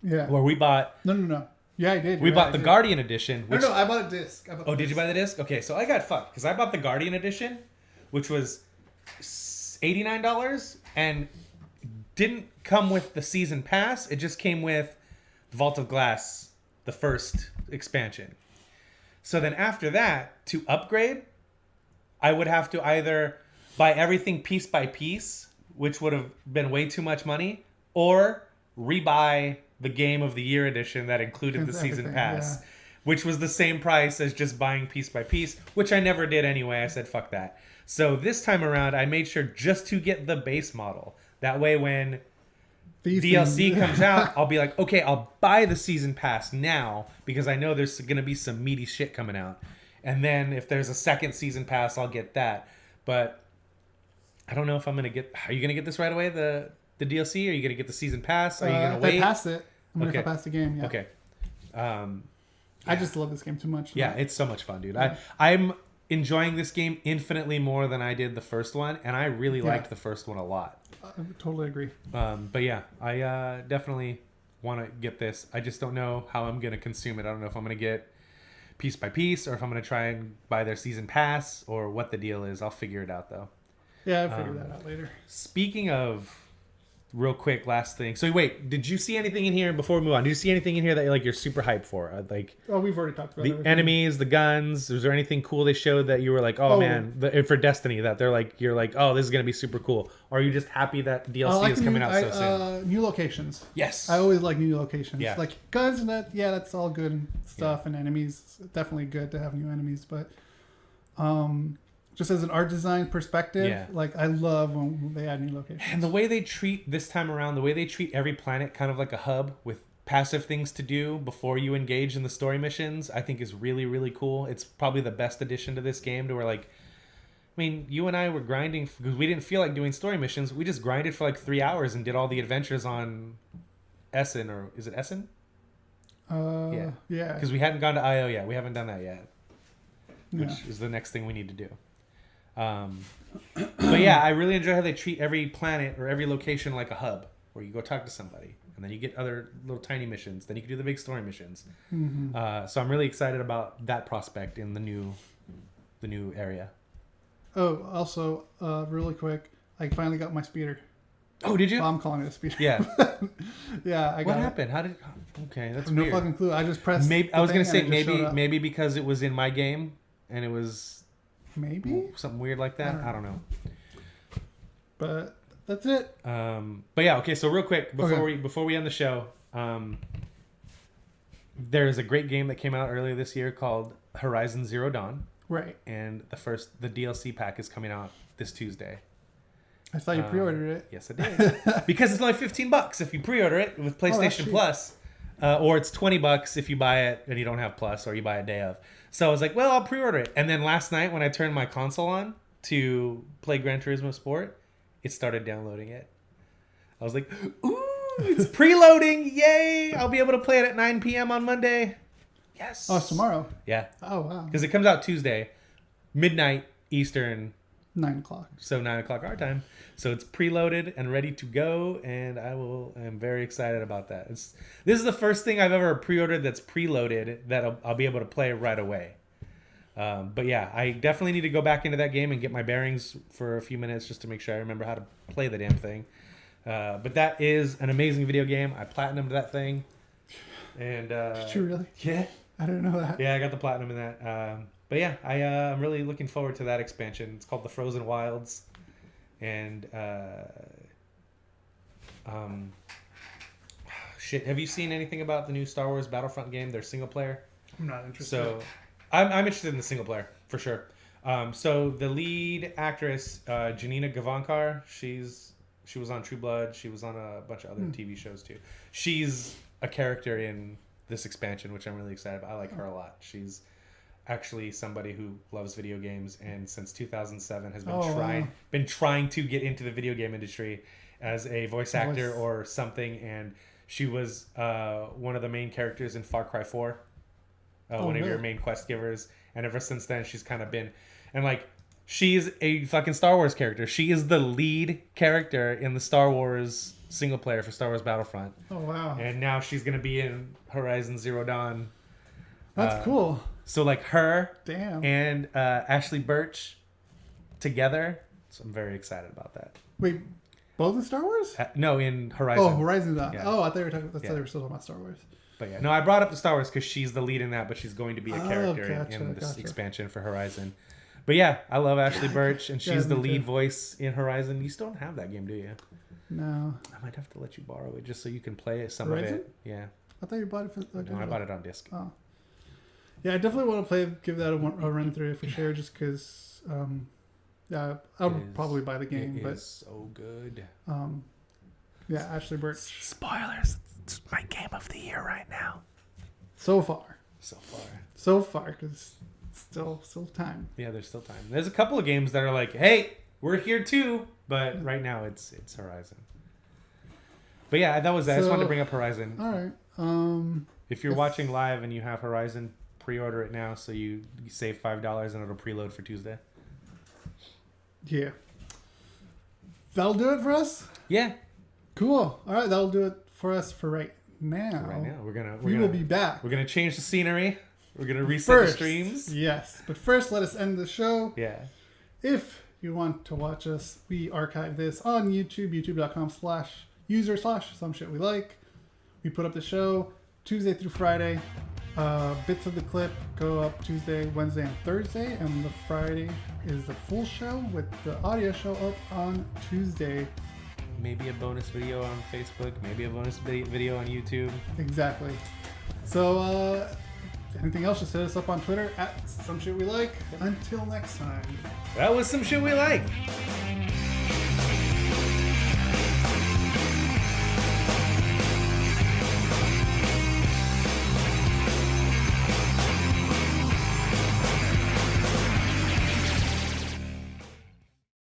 Yeah. Where we bought... No. Yeah, I did. We bought the Guardian Edition. Which... No, I bought a disc. Did you buy the disc? Okay, so I got fucked, because I bought the Guardian Edition, which was $89, and didn't come with the Season Pass. It just came with Vault of Glass, the first expansion. So then after that, to upgrade, I would have to either buy everything piece by piece, which would have been way too much money, or rebuy the Game of the Year edition that included the Season Pass, which was the same price as just buying piece by piece, which I never did anyway. I said, fuck that. So this time around, I made sure just to get the base model. That way when DLC comes out, I'll be like, okay, I'll buy the Season Pass now because I know there's going to be some meaty shit coming out. And then if there's a second Season Pass, I'll get that. But I don't know if I'm going to get... Are you going to get this right away, the DLC? Are you going to get the Season Pass? Are you going to wait? If I pass it. If I pass the game, yeah. Okay. I just love this game too much. Yeah, it's so much fun, dude. I'm enjoying this game infinitely more than I did the first one, and I really liked the first one a lot. I totally agree. But yeah, I definitely want to get this. I just don't know how I'm going to consume it. I don't know if I'm going to get piece by piece or if I'm going to try and buy their Season Pass or what the deal is. I'll figure it out, though. Yeah, I'll figure that out later. Speaking of... Real quick, last thing. So wait, did you see anything in here before we move on? Did you see anything in here that you're super hyped for? We've already talked about the everything. Enemies, the guns. Was there anything cool they showed that you were like, man, for Destiny that you're like, oh, this is gonna be super cool? Or are you just happy that DLC is coming out so soon? New locations. Yes, I always like new locations. Yeah. Like guns and that. Yeah, that's all good stuff. And enemies, definitely good to have new enemies. But just as an art design perspective, like I love when they add new locations. And the way they treat this time around, the way they treat every planet kind of like a hub with passive things to do before you engage in the story missions, I think is really, really cool. It's probably the best addition to this game to where you and I were grinding because we didn't feel like doing story missions. We just grinded for 3 hours and did all the adventures on Essen, or is it Essen? Yeah. Because we hadn't gone to IO yet. We haven't done that yet, which is the next thing we need to do. But yeah, I really enjoy how they treat every planet or every location like a hub where you go talk to somebody and then you get other little tiny missions. Then you can do the big story missions. Mm-hmm. So I'm really excited about that prospect in the new area. Oh, also, really quick, I finally got my speeder. Oh, did you? Well, I'm calling it a speeder. Yeah. Yeah, I got What happened? How did? Okay, that's no weird. fucking clue. I just pressed. Maybe I was gonna say maybe maybe because it was in my game and it was maybe something weird like that. I don't know. But that's it. But yeah, okay. So real quick before we end the show, there's a great game that came out earlier this year called Horizon Zero Dawn. Right. And the DLC pack is coming out this Tuesday. I thought you pre-ordered it. Yes, I did. Because it's only $15 if you pre-order it with PlayStation Plus, or it's $20 if you buy it and you don't have Plus, or you buy a day of. So I was like, well, I'll pre-order it. And then last night when I turned my console on to play Gran Turismo Sport, it started downloading it. I was like, ooh, it's preloading! Yay! I'll be able to play it at 9 p.m. on Monday. Yes. Oh, it's tomorrow. Yeah. Oh, wow. Because it comes out Tuesday, midnight Eastern. 9 o'clock. So 9 o'clock our time. So it's preloaded and ready to go, and I'm very excited about that. This is the first thing I've ever pre-ordered that's preloaded that I'll be able to play right away. But yeah, I definitely need to go back into that game and get my bearings for a few minutes just to make sure I remember how to play the damn thing. But that is an amazing video game. I platinumed that thing. And did you really? Yeah. I didn't know that. Yeah, I got the platinum in that. But yeah, I'm really looking forward to that expansion. It's called The Frozen Wilds. And shit, have you seen anything about the new Star Wars Battlefront game? Their single player? I'm not interested. So I'm interested in the single player for sure. So the lead actress, Janina Gavankar, she was on True Blood. She was on a bunch of other TV shows too. She's a character in this expansion, which I'm really excited about. I like her a lot. She's actually somebody who loves video games, and since 2007 has been trying to get into the video game industry as a voice actor or something. And she was one of the main characters in Far Cry 4, one of your main quest givers. And ever since then, she's kind of been, and like, she's a fucking Star Wars character. She is the lead character in the Star Wars single player for Star Wars Battlefront. Oh wow! And now she's gonna be in Horizon Zero Dawn. That's cool. So like her, damn, and Ashley Birch together. So I'm very excited about that. Wait, both in Star Wars? No, in Horizon. Oh, Horizon Dawn. Yeah. Oh, I thought you were talking. I thought you were still talking about Star Wars. But yeah, no, I brought up the Star Wars because she's the lead in that, but she's going to be a character in this expansion for Horizon. But yeah, I love Ashley Birch, and she's the lead voice in Horizon. You still don't have that game, do you? No. I might have to let you borrow it just so you can play some Horizon? of it. Yeah. I thought you bought it for. No, I bought it on disc. Oh. Yeah, I definitely want to give that a run through for sure, just because. Yeah, I'll probably buy the game, but it's so good. Yeah, Ashley Birch. Spoilers. It's my game of the year right now. So far, because still time. Yeah, there's still time. There's a couple of games that are like, hey, we're here too, but right now it's Horizon. But yeah, that was that. I just wanted to bring up Horizon. All right. If you're watching live and you have Horizon, pre-order it now so you save $5 and it'll preload for Tuesday. Yeah. That'll do it for us? Yeah. Cool. All right, that'll do it for us for right now. We will be back. We're gonna change the scenery. We're gonna reset the streams. Yes, but first let us end the show. Yeah. If you want to watch us, we archive this on YouTube, youtube.com/user/someshitwelike. We put up the show Tuesday through Friday. Bits of the clip go up Tuesday, Wednesday, and Thursday, and the Friday is the full show with the audio show up on Tuesday. Maybe a bonus video on Facebook, maybe a bonus video on YouTube. Exactly. So, anything else, just hit us up on Twitter @SomeShitWeLike. Until next time. That was Some Shit We Like.